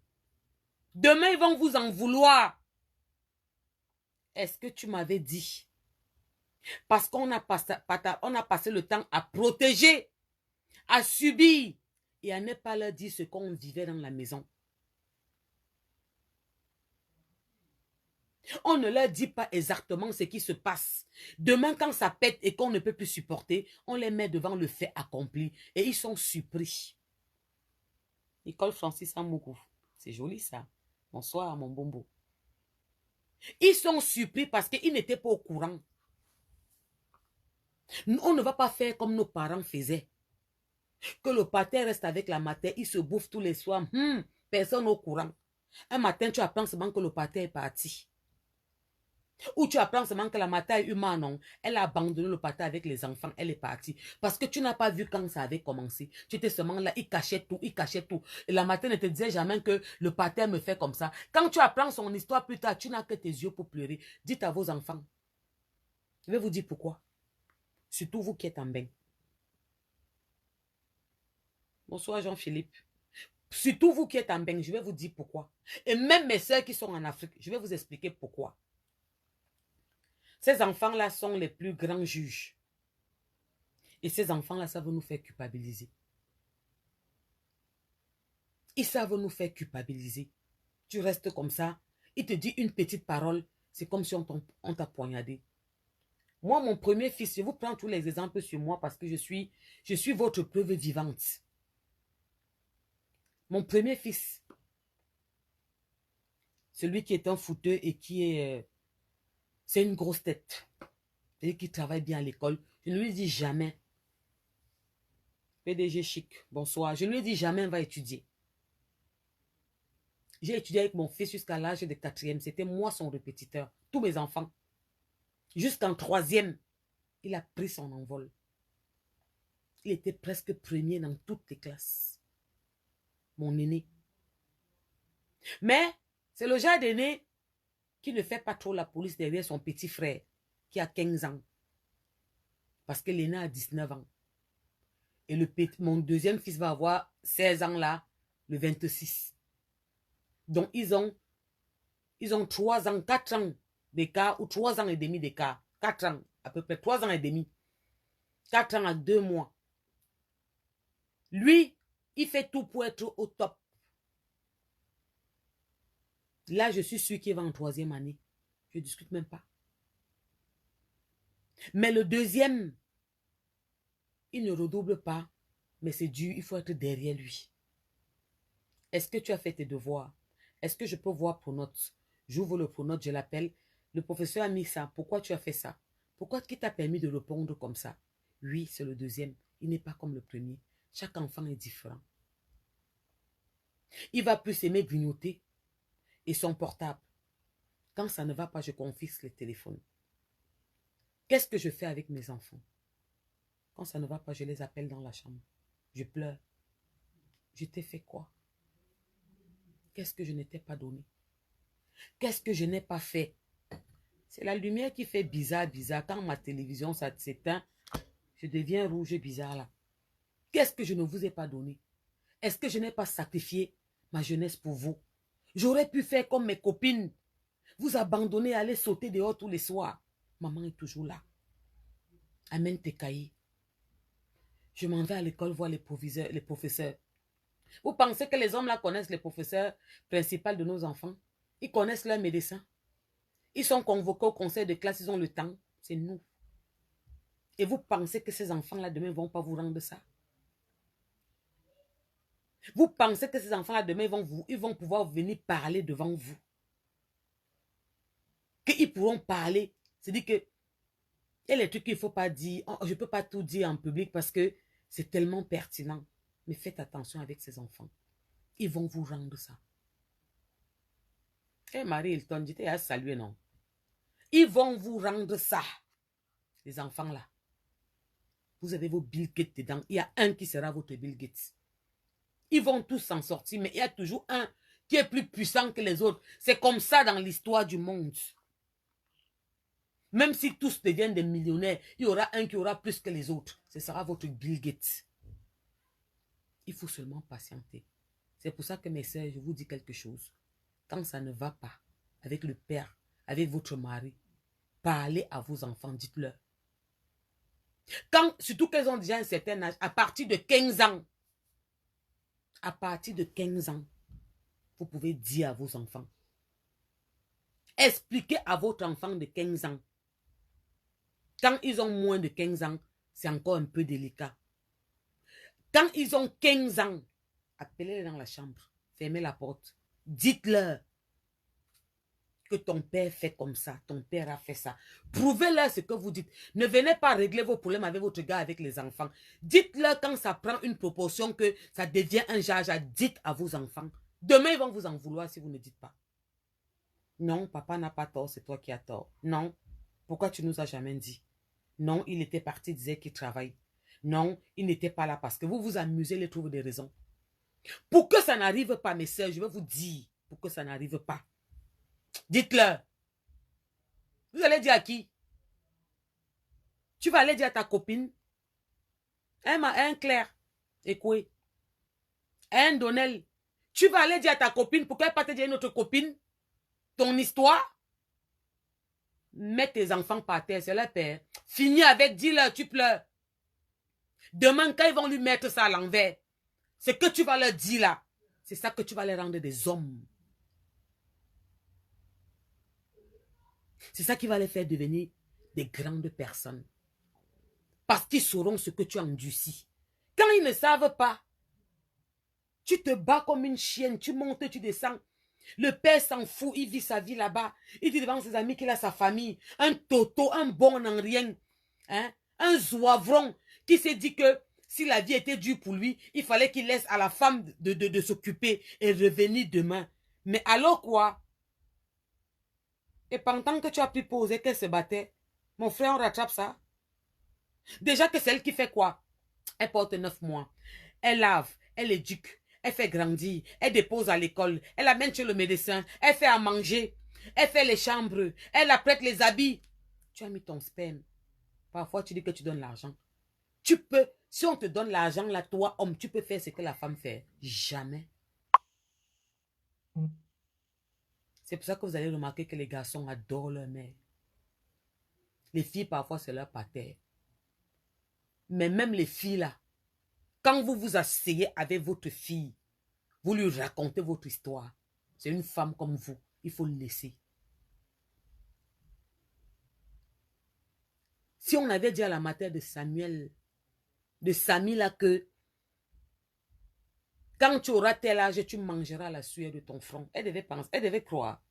demain, ils vont vous en vouloir. Est-ce que tu m'avais dit? Parce qu'on a passé le temps à protéger, à subir et à ne pas leur dire ce qu'on vivait dans la maison. On ne leur dit pas exactement ce qui se passe. Demain, quand ça pète et qu'on ne peut plus supporter, on les met devant le fait accompli et ils sont surpris. École Francis Amougou. C'est joli ça. Bonsoir, mon bombo. Ils sont surpris parce qu'ils n'étaient pas au courant. On ne va pas faire comme nos parents faisaient. Que le pater reste avec la mater, il se bouffe tous les soirs. Personne au courant. Un matin, tu apprends seulement que le pater est parti. Ou tu apprends seulement que la mater est humaine, non. Elle a abandonné le pater avec les enfants, elle est partie. Parce que tu n'as pas vu quand ça avait commencé. Tu étais seulement là, il cachait tout, il cachait tout. Et la mater ne te disait jamais que le pater me fait comme ça. Quand tu apprends son histoire plus tard, tu n'as que tes yeux pour pleurer. Dites à vos enfants. Je vais vous dire pourquoi. Surtout vous qui êtes en bain. Bonsoir Jean-Philippe. Surtout vous qui êtes en bain, je vais vous dire pourquoi. Et même mes soeurs qui sont en Afrique, je vais vous expliquer pourquoi. Ces enfants-là sont les plus grands juges. Et ces enfants-là savent nous faire culpabiliser. Ils savent nous faire culpabiliser. Tu restes comme ça, il te dit une petite parole, c'est comme si on t'a poignardé. Moi, mon premier fils, je vous prends tous les exemples sur moi parce que je suis votre preuve vivante. Mon premier fils, celui qui est un fouteux et qui est... c'est une grosse tête. Et qui travaille bien à l'école. Je ne lui dis jamais. PDG chic, bonsoir. Je ne lui dis jamais, on va étudier. J'ai étudié avec mon fils jusqu'à l'âge de 4e. C'était moi son répétiteur. Tous mes enfants. Jusqu'en 3e, il a pris son envol. Il était presque premier dans toutes les classes. Mon aîné. Mais c'est le genre d'aîné qui ne fait pas trop la police derrière son petit frère qui a 15 ans. Parce que l'aîné a 19 ans. Et mon deuxième fils va avoir 16 ans là, le 26. Donc ils ont 3 ans, 4 ans d'écart ou 3 ans et demi d'écart. 4 ans, à peu près 3 ans et demi. 4 ans à 2 mois. Lui, il fait tout pour être au top. Là, je suis sûr qu'il va en 3e année. Je ne discute même pas. Mais le deuxième, il ne redouble pas. Mais c'est dur, il faut être derrière lui. Est-ce que tu as fait tes devoirs? Est-ce que je peux voir pronote? J'ouvre le pronote, je l'appelle. Le professeur a mis ça. Pourquoi tu as fait ça? Pourquoi qui t'a permis de répondre comme ça? Oui, c'est le deuxième. Il n'est pas comme le premier. Chaque enfant est différent. Il va plus aimer grignoter et son portable. Quand ça ne va pas, je confisque le téléphone. Qu'est-ce que je fais avec mes enfants? Quand ça ne va pas, je les appelle dans la chambre. Je pleure. Je t'ai fait quoi? Qu'est-ce que je ne t'ai pas donné? Qu'est-ce que je n'ai pas fait? C'est la lumière qui fait bizarre. Quand ma télévision s'éteint, je deviens rouge et bizarre là. Qu'est-ce que je ne vous ai pas donné? Est-ce que je n'ai pas sacrifié ma jeunesse pour vous? J'aurais pu faire comme mes copines. Vous abandonner, aller sauter dehors tous les soirs. Maman est toujours là. Amène tes cahiers. Je m'en vais à l'école voir les professeurs. Vous pensez que les hommes là connaissent les professeurs principaux de nos enfants? Ils connaissent leurs médecins. Ils sont convoqués au conseil de classe, ils ont le temps. C'est nous. Et vous pensez que ces enfants-là demain ne vont pas vous rendre ça? Vous pensez que ces enfants-là demain ils vont pouvoir venir parler devant vous? Qu'ils pourront parler. C'est-à-dire que il y a les trucs qu'il ne faut pas dire. Je ne peux pas tout dire en public parce que c'est tellement pertinent. Mais faites attention avec ces enfants. Ils vont vous rendre ça. Eh Marie Hilton, je t'ai à saluer, non? Ils vont vous rendre ça. Les enfants là. Vous avez vos Bill Gates dedans. Il y a un qui sera votre Bill Gates. Ils vont tous s'en sortir, mais il y a toujours un qui est plus puissant que les autres. C'est comme ça dans l'histoire du monde. Même si tous deviennent des millionnaires, il y aura un qui aura plus que les autres. Ce sera votre Bill Gates. Il faut seulement patienter. C'est pour ça que mes sœurs, je vous dis quelque chose. Quand ça ne va pas avec le père, avec votre mari, parlez à vos enfants, dites-leur. Surtout qu'elles ont déjà un certain âge, à partir de 15 ans, vous pouvez dire à vos enfants. Expliquez à votre enfant de 15 ans. Quand ils ont moins de 15 ans, c'est encore un peu délicat. Quand ils ont 15 ans, appelez-les dans la chambre, fermez la porte, dites-leur que ton père fait comme ça, ton père a fait ça. Prouvez-leur ce que vous dites. Ne venez pas régler vos problèmes avec votre gars, avec les enfants. Dites-leur quand ça prend une proportion que ça devient un jaja, dites à vos enfants. Demain, ils vont vous en vouloir si vous ne dites pas. Non, papa n'a pas tort, c'est toi qui as tort. Non, pourquoi tu nous as jamais dit? Non, il était parti, disait qu'il travaille. Non, il n'était pas là parce que vous vous amusez, les trouver des raisons. Pour que ça n'arrive pas, mes sœurs, je vais vous dire, pour que ça n'arrive pas. Dites-leur. Vous allez dire à qui? Tu vas aller dire à ta copine. Un Claire. Et quoi? Un Donnel. Tu vas aller dire à ta copine. Pourquoi pas te dire à notre copine? Ton histoire? Mets tes enfants par terre, c'est leur père. Finis avec, dis-leur, tu pleures. Demain, quand ils vont lui mettre ça à l'envers, ce que tu vas leur dire là, c'est ça que tu vas les rendre des hommes. C'est ça qui va les faire devenir des grandes personnes. Parce qu'ils sauront ce que tu as endurci. Quand ils ne savent pas, tu te bats comme une chienne, tu montes, tu descends. Le père s'en fout, il vit sa vie là-bas. Il dit devant ses amis qu'il a sa famille. Un toto, un bon en rien. Hein? Un zouavron qui s'est dit que si la vie était dure pour lui, il fallait qu'il laisse à la femme de s'occuper et revenir demain. Mais alors quoi? Et pendant que tu as pu poser qu'elle se battait, mon frère, on rattrape ça. Déjà que c'est elle qui fait quoi? Elle porte 9 mois. Elle lave, elle éduque, elle fait grandir, elle dépose à l'école, elle amène chez le médecin, elle fait à manger, elle fait les chambres, elle apprête les habits. Tu as mis ton sperme. Parfois, tu dis que tu donnes l'argent. Tu peux, si on te donne l'argent, là, toi, homme, tu peux faire ce que la femme fait. Jamais. C'est pour ça que vous allez remarquer que les garçons adorent leur mère. Les filles, parfois, c'est leur pater. Mais même les filles, là, quand vous vous asseyez avec votre fille, vous lui racontez votre histoire. C'est une femme comme vous. Il faut le laisser. Si on avait dit à la mère de Samuel, de Samy là que quand tu auras tel âge, tu mangeras la sueur de ton front. Elle devait penser, elle devait croire.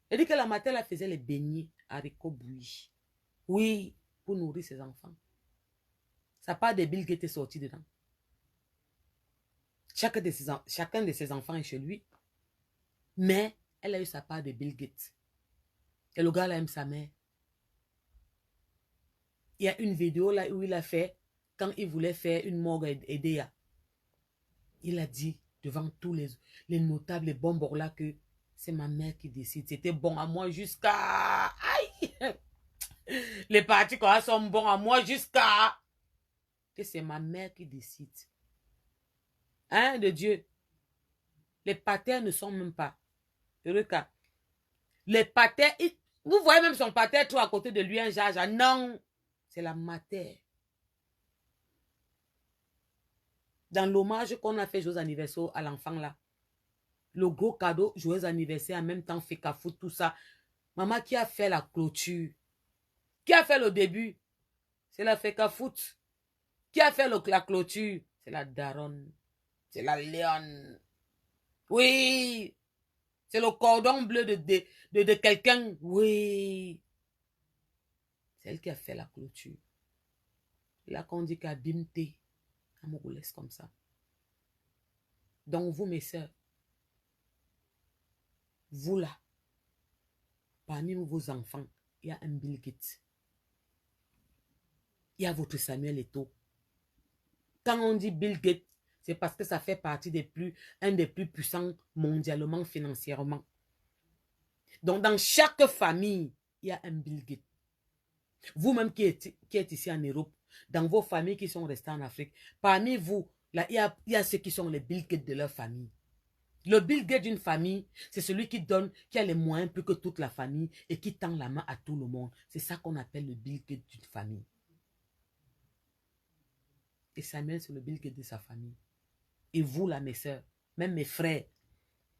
Elle dit que la mère là faisait les beignets haricots bouillis. Oui, pour nourrir ses enfants. Ça part des Bill Gates est sorti dedans. Chacun de ses enfants est chez lui. Mais elle a eu sa part de Bill Gates. Et le gars là aime sa mère. Il y a une vidéo là où il a fait, quand il voulait faire une morgue Edea. Il a dit devant tous les notables, les bombes là que c'est ma mère qui décide. C'était bon à moi jusqu'à... Aïe! Les partis quoi sont bons à moi jusqu'à... Que c'est ma mère qui décide. Hein, de Dieu. Les patères ne sont même pas. Eureka. Les patères, vous voyez même son patère trop à côté de lui, un jaja. Non, c'est la mater. Dans l'hommage qu'on a fait joyeux anniversaire à l'enfant là, le gros cadeau, joyeux anniversaire, en même temps, fait foot, tout ça. Maman qui a fait la clôture, qui a fait le début, c'est la fait foot. Qui a fait la clôture, c'est la daronne, c'est la lionne. Oui, c'est le cordon bleu de quelqu'un. Oui, c'est elle qui a fait la clôture. Là qu'on dit qu'à bimté, on me laisse comme ça. Donc vous, mes sœurs, vous là, parmi vos enfants, il y a un Bill Gates. Il y a votre Samuel Eto'o. Quand on dit Bill Gates, c'est parce que ça fait partie un des plus puissants mondialement, financièrement. Donc dans chaque famille, il y a un Bill Gates. Vous-même qui êtes ici en Europe, dans vos familles qui sont restées en Afrique, parmi vous, là, il y a ceux qui sont les Bill Gates de leur famille. Le Bill Gates d'une famille, c'est celui qui donne, qui a les moyens plus que toute la famille et qui tend la main à tout le monde. C'est ça qu'on appelle le Bill Gates d'une famille. Et Samuel, c'est le Bill Gates de sa famille. Et vous, là, mes soeurs, même mes frères,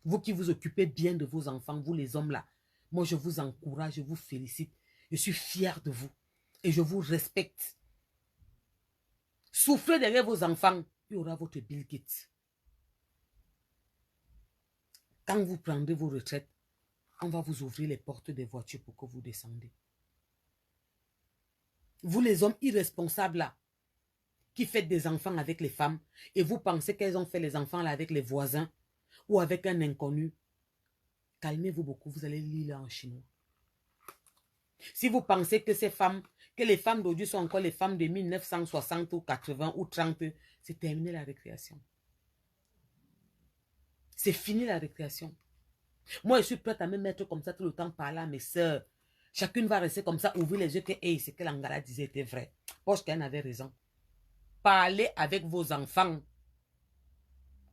vous qui vous occupez bien de vos enfants, vous les hommes là, moi je vous encourage, je vous félicite. Je suis fier de vous et je vous respecte. Soufflez derrière vos enfants, il y aura votre Bill Gates. Quand vous prendrez vos retraites, on va vous ouvrir les portes des voitures pour que vous descendez. Vous les hommes irresponsables là, qui faites des enfants avec les femmes et vous pensez qu'elles ont fait les enfants là avec les voisins ou avec un inconnu, calmez-vous beaucoup, vous allez lire là en chinois. Si vous pensez que ces femmes, que les femmes d'aujourd'hui sont encore les femmes de 1960 ou 80 ou 30, c'est terminé la récréation. C'est fini la récréation. Moi, je suis prête à me mettre comme ça tout le temps par là, mes soeurs. Chacune va rester comme ça, ouvrir les yeux que hey, ce que l'Angala disait était vrai. Poche qu'elle avait raison. Parlez avec vos enfants.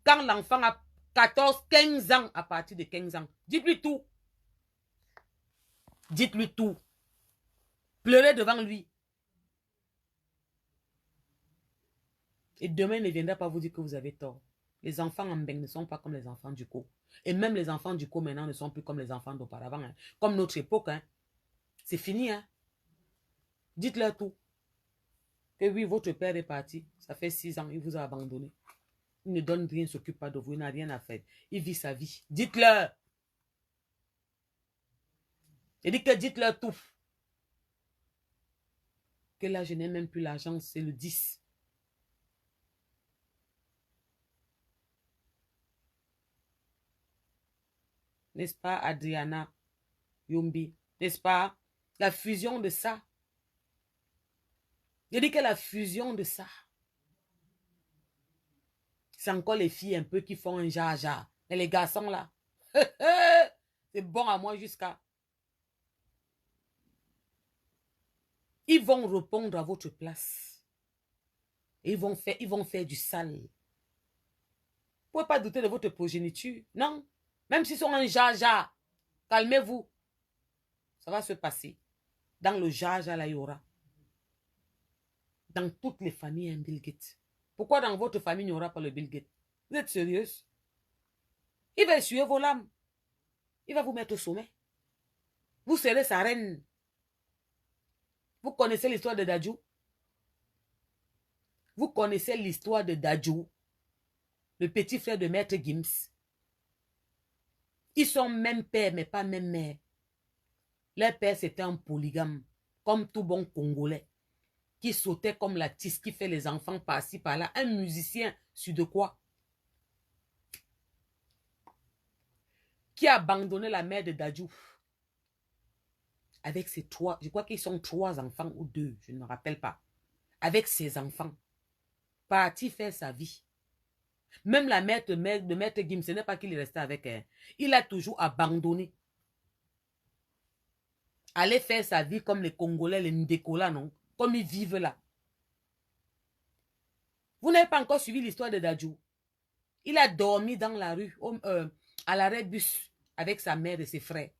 Quand l'enfant a 14, 15 ans, à partir de 15 ans, dites-lui tout. Dites-lui tout. Pleurez devant lui. Et demain, il ne viendra pas vous dire que vous avez tort. Les enfants en Mbeng ne sont pas comme les enfants du Co. Et même les enfants du Co maintenant ne sont plus comme les enfants d'auparavant. Hein. Comme notre époque. Hein. C'est fini. Hein. Dites-leur tout. Que oui, votre père est parti. Ça fait 6 ans, il vous a abandonné. Il ne donne rien, il ne s'occupe pas de vous, il n'a rien à faire. Il vit sa vie. Dites-leur. Il dit que dites-leur tout. Que là, je n'ai même plus l'argent, c'est le 10. N'est-ce pas, Adriana Yombi? N'est-ce pas? La fusion de ça. Je dis que la fusion de ça. C'est encore les filles un peu qui font un jaja. Et les garçons là. C'est bon à moi jusqu'à. Ils vont répondre à votre place. Et ils vont faire du sale. Vous ne pouvez pas douter de votre progéniture. Non. Même s'ils sont un jaja. Calmez-vous. Ça va se passer. Dans le jaja là, il y aura. Dans toutes les familles, un Bill Gates. Pourquoi dans votre famille, il n'y aura pas le Bill Gates? Vous êtes sérieuse? Il va essuyer vos lames. Il va vous mettre au sommet. Vous serez sa reine. Vous connaissez l'histoire de Dadju? Vous connaissez l'histoire de Dadju, le petit frère de Maître Gims. Ils sont même père, mais pas même mère. Leur père, c'était un polygame, comme tout bon Congolais, qui sautait comme la tisse, qui fait les enfants par-ci, par-là. Un musicien, sur de quoi? Qui a abandonné la mère de Dadju avec ses 3, je crois qu'ils sont 3 enfants ou 2, je ne me rappelle pas. Avec ses enfants, parti faire sa vie. Même la mère de Maître Gims, ce n'est pas qu'il est resté avec elle. Il a toujours abandonné. Aller faire sa vie comme les Congolais, les Ndékola, non? Comme ils vivent là. Vous n'avez pas encore suivi l'histoire de Dadju. Il a dormi dans la rue, à l'arrêt bus, avec sa mère et ses frères.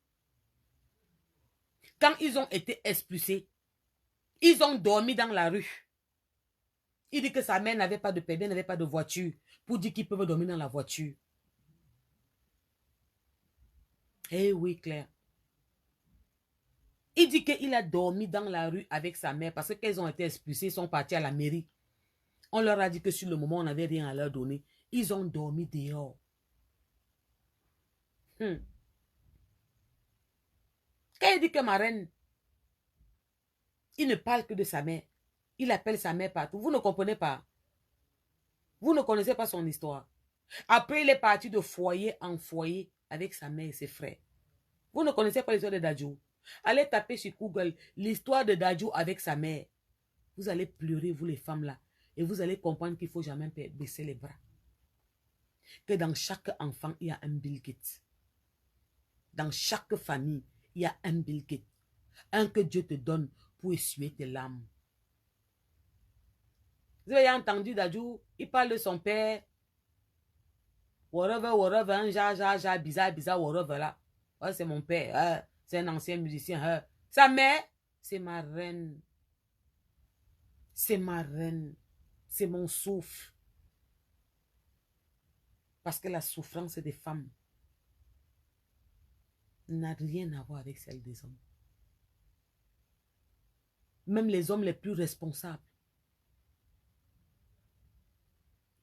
Quand ils ont été expulsés, ils ont dormi dans la rue. Il dit que sa mère n'avait pas de permis, n'avait pas de voiture, pour dire qu'ils peuvent dormir dans la voiture. Eh oui, Claire. Il dit qu'il a dormi dans la rue avec sa mère parce qu'elles ont été expulsées, ils sont partis à la mairie. On leur a dit que sur le moment, on n'avait rien à leur donner. Ils ont dormi dehors. Quand il dit que ma reine, il ne parle que de sa mère. Il appelle sa mère partout. Vous ne comprenez pas. Vous ne connaissez pas son histoire. Après, il est parti de foyer en foyer avec sa mère et ses frères. Vous ne connaissez pas l'histoire de Dadju. Allez taper sur Google l'histoire de Dadju avec sa mère. Vous allez pleurer, vous les femmes là. Et vous allez comprendre qu'il ne faut jamais baisser les bras. Que dans chaque enfant, il y a un Bill Gates. Dans chaque famille, il y a un Bill Gates. Un que Dieu te donne pour essuyer tes larmes. Vous avez entendu Dadju, il parle de son père. Whatever, un ja, bizarre, whatever là. Ouais, c'est mon père, c'est un ancien musicien. Sa mère, c'est ma reine. C'est ma reine. C'est mon souffle. Parce que la souffrance des femmes n'a rien à voir avec celle des hommes. Même les hommes les plus responsables.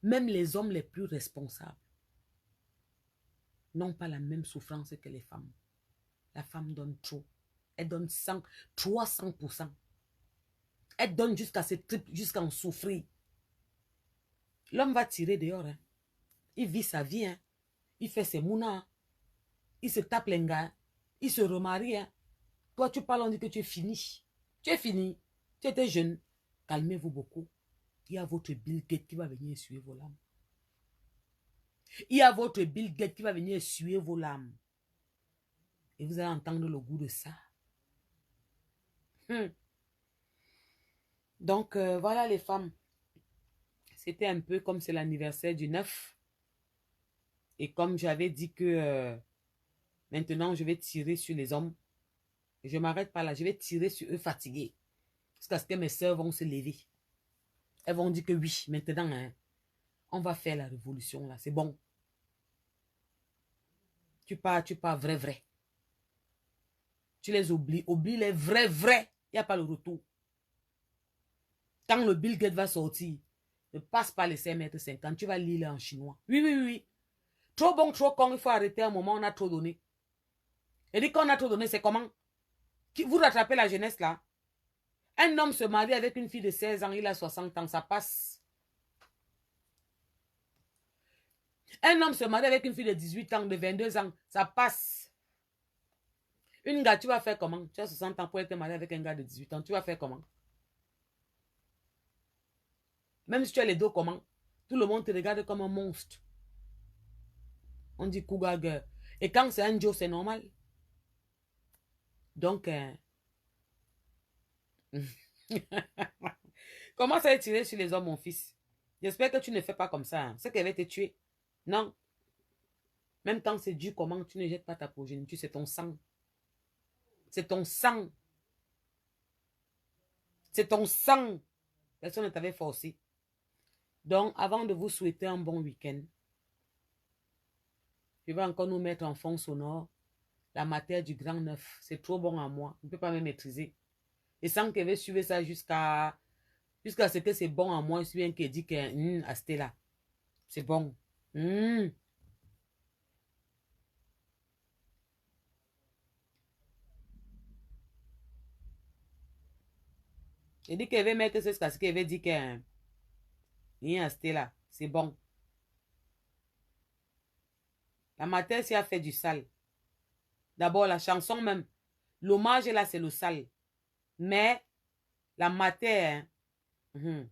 Même les hommes les plus responsables n'ont pas la même souffrance que les femmes. La femme donne trop. Elle donne 300%. Elle donne jusqu'à ses tripes, jusqu'à en souffrir. L'homme va tirer dehors. Hein. Il vit sa vie. Hein. Il fait ses mounas. Il se tape les gars. Il se remarie. Hein. Toi, tu parles, on dit que tu es fini. Tu es fini. Tu étais jeune. Calmez-vous beaucoup. Il y a votre Bill Gates qui va venir essuyer vos larmes. Il y a votre Bill Gates qui va venir essuyer vos larmes. Et vous allez entendre le goût de ça. Donc, voilà les femmes. C'était un peu comme c'est l'anniversaire du 9. Et comme j'avais dit que maintenant, je vais tirer sur les hommes. Je ne m'arrête pas là. Je vais tirer sur eux fatigués. Jusqu'à ce que mes soeurs vont se lever. Elles vont dire que oui, maintenant, hein, on va faire la révolution là. C'est bon. Tu pars vrai. Tu les oublies. Oublie les vrais. Il n'y a pas le retour. Quand le Bill Gates va sortir, ne passe pas les 5,50 m. Tu vas lire en chinois. Oui. Trop bon, trop con. Il faut arrêter un moment. On a trop donné. Et dit qu'on a trop donné, c'est comment? Vous rattrapez la jeunesse là. Un homme se marie avec une fille de 16 ans. Il a 60 ans. Ça passe. Un homme se marie avec une fille de 18 ans, de 22 ans. Ça passe. Une gars, tu vas faire comment? Tu as 60 ans pour être marié avec un gars de 18 ans. Tu vas faire comment? Même si tu as les dos comment? Tout le monde te regarde comme un monstre. On dit cougar girl. Et quand c'est un Joe, c'est normal. Donc, comment ça est tiré sur les hommes, mon fils? J'espère que tu ne fais pas comme ça. Hein. C'est qu'elle va te tuer. Non. Même quand c'est Dieu, comment tu ne jettes pas ta progéniture? C'est ton sang. C'est ton sang. C'est ton sang. Personne ne t'avait forcé. Donc, avant de vous souhaiter un bon week-end, je vais encore nous mettre en fond sonore la matière du Grand Neuf. C'est trop bon à moi. Je ne peux pas me maîtriser. Et sans qu'elle veut suivre ça jusqu'à ce que c'est bon à moi, je suis bien qui dit que à c'était là. C'est bon. Elle dit qu'elle veut mettre ce parce qu'elle veut dire que à c'était là. C'est bon. La matière, si a fait du sale. D'abord, la chanson même. L'hommage là, c'est le sale. Mais la matière. Maman,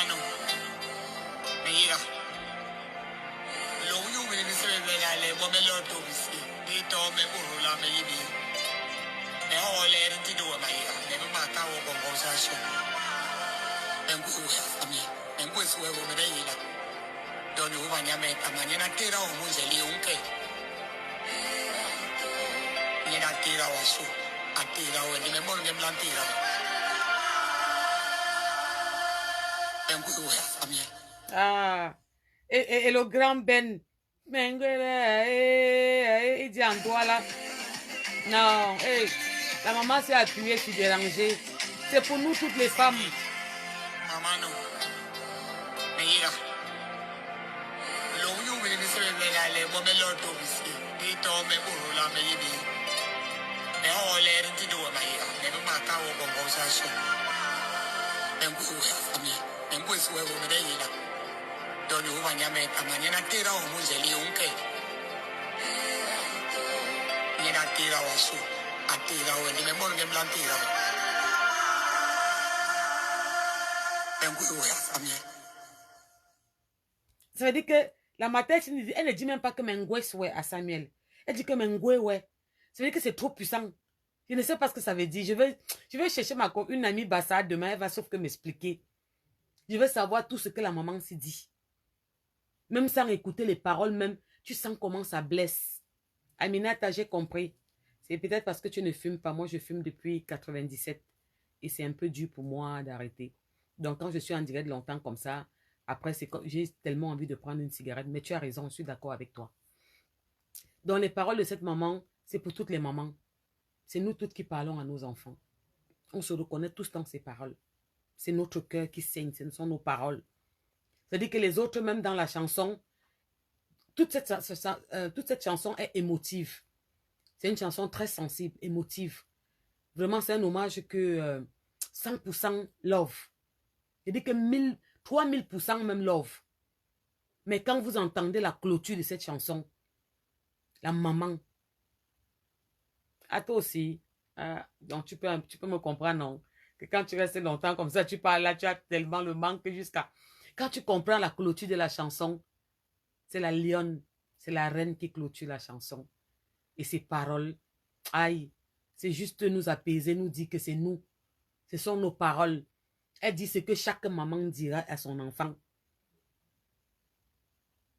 non. Mais ah, et le grand Ben, il dit en toi là. Non, hey, la maman s'est appuyée sur déranger. C'est pour nous toutes les femmes. Maman, non. Ça veut dire que la matin, elle ne dit même pas que Mengwe souhait à Samuel. Elle dit que Mengwe, ouais. Ça veut dire que c'est trop puissant. Je ne sais pas ce que ça veut dire. Je vais chercher une amie Bassa demain. Elle va sauf que m'expliquer. Je veux savoir tout ce que la maman s'est dit. Même sans écouter les paroles, même, tu sens comment ça blesse. Aminata, j'ai compris. C'est peut-être parce que tu ne fumes pas. Moi, je fume depuis 97. Et c'est un peu dur pour moi d'arrêter. Donc, quand je suis en direct longtemps comme ça, après, j'ai tellement envie de prendre une cigarette. Mais tu as raison, je suis d'accord avec toi. Donc, les paroles de cette maman, c'est pour toutes les mamans. C'est nous toutes qui parlons à nos enfants. On se reconnaît tous dans ces paroles. C'est notre cœur qui saigne, ce sont nos paroles. C'est-à-dire que les autres, même dans la chanson, toute cette chanson est émotive. C'est une chanson très sensible, émotive. Vraiment, c'est un hommage que 100% love. C'est-à-dire que 3000% même love. Mais quand vous entendez la clôture de cette chanson, la maman, à toi aussi, donc tu peux me comprendre, non? Que quand tu restes longtemps comme ça, tu parles là, tu as tellement le manque jusqu'à... Quand tu comprends la clôture de la chanson, c'est la lionne, c'est la reine qui clôture la chanson. Et ses paroles, aïe, c'est juste nous apaiser, nous dire que c'est nous. Ce sont nos paroles. Elle dit ce que chaque maman dira à son enfant.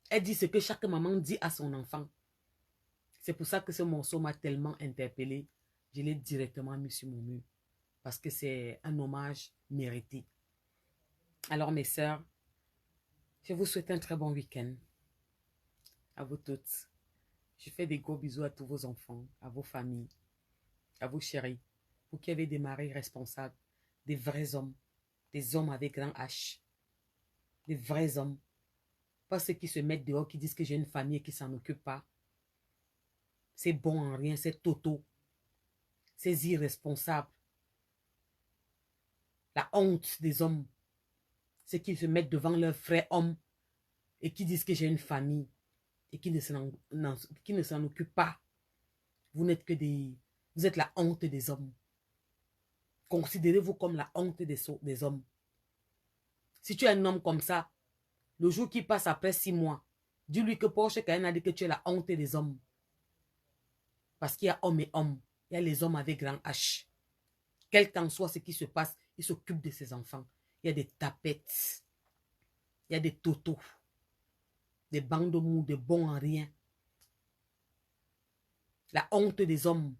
Elle dit ce que chaque maman dit à son enfant. C'est pour ça que ce morceau m'a tellement interpellé. Je l'ai directement mis sur mon mur. Parce que c'est un hommage mérité. Alors mes sœurs, je vous souhaite un très bon week-end. À vous toutes. Je fais des gros bisous à tous vos enfants, à vos familles, à vos chéris. Vous qui avez des maris responsables, des vrais hommes, des hommes avec grand H. Des vrais hommes. Pas ceux qui se mettent dehors, qui disent que j'ai une famille et qui s'en occupent pas. C'est bon en rien, c'est toto. C'est irresponsable. La honte des hommes. Ceux qui se mettent devant leurs frères hommes et qui disent que j'ai une famille et qui ne s'en occupent pas. Vous n'êtes que des... Vous êtes la honte des hommes. Considérez-vous comme la honte des hommes. Si tu es un homme comme ça, le jour qui passe après 6 mois, dis-lui que Porsche Cayenne a dit que tu es la honte des hommes. Parce qu'il y a hommes et hommes. Il y a les hommes avec grand H. Quel qu'en soit ce qui se passe, ils s'occupent de ses enfants. Il y a des tapettes. Il y a des totos. Des bandes de mou, des bons en rien. La honte des hommes.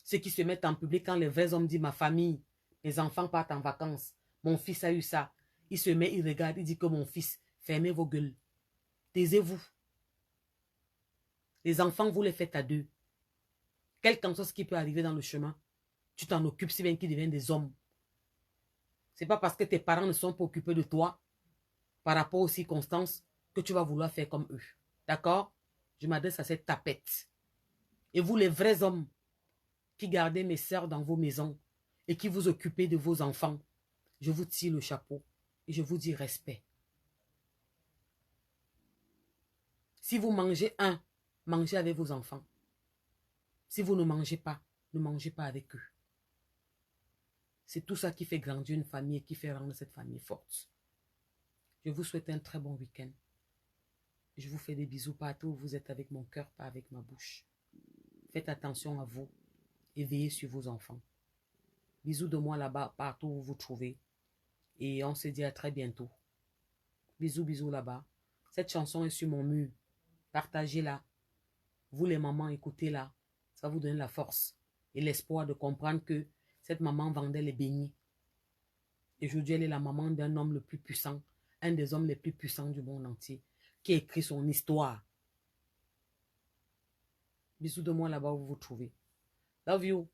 Ceux qui se mettent en public quand les vrais hommes disent ma famille, mes enfants partent en vacances. Mon fils a eu ça. Il se met, il regarde, il dit que mon fils, fermez vos gueules. Taisez-vous. Les enfants, vous les faites à deux. Quel qu'en soit ce qui peut arriver dans le chemin, tu t'en occupes si bien qu'ils deviennent des hommes. C'est pas parce que tes parents ne sont pas occupés de toi par rapport aux circonstances que tu vas vouloir faire comme eux. D'accord? Je m'adresse à cette tapette. Et vous, les vrais hommes qui gardez mes sœurs dans vos maisons et qui vous occupez de vos enfants, je vous tire le chapeau et je vous dis respect. Si vous mangez mangez avec vos enfants. Si vous ne mangez pas, ne mangez pas avec eux. C'est tout ça qui fait grandir une famille et qui fait rendre cette famille forte. Je vous souhaite un très bon week-end. Je vous fais des bisous partout où vous êtes avec mon cœur, pas avec ma bouche. Faites attention à vous et veillez sur vos enfants. Bisous de moi là-bas, partout où vous vous trouvez. Et on se dit à très bientôt. Bisous, bisous là-bas. Cette chanson est sur mon mur. Partagez-la. Vous les mamans, écoutez-la. Ça va vous donner la force et l'espoir de comprendre que cette maman vendait les beignets. Et aujourd'hui, elle est la maman d'un homme le plus puissant, un des hommes les plus puissants du monde entier, qui a écrit son histoire. Bisous de moi là-bas où vous vous trouvez. Love you.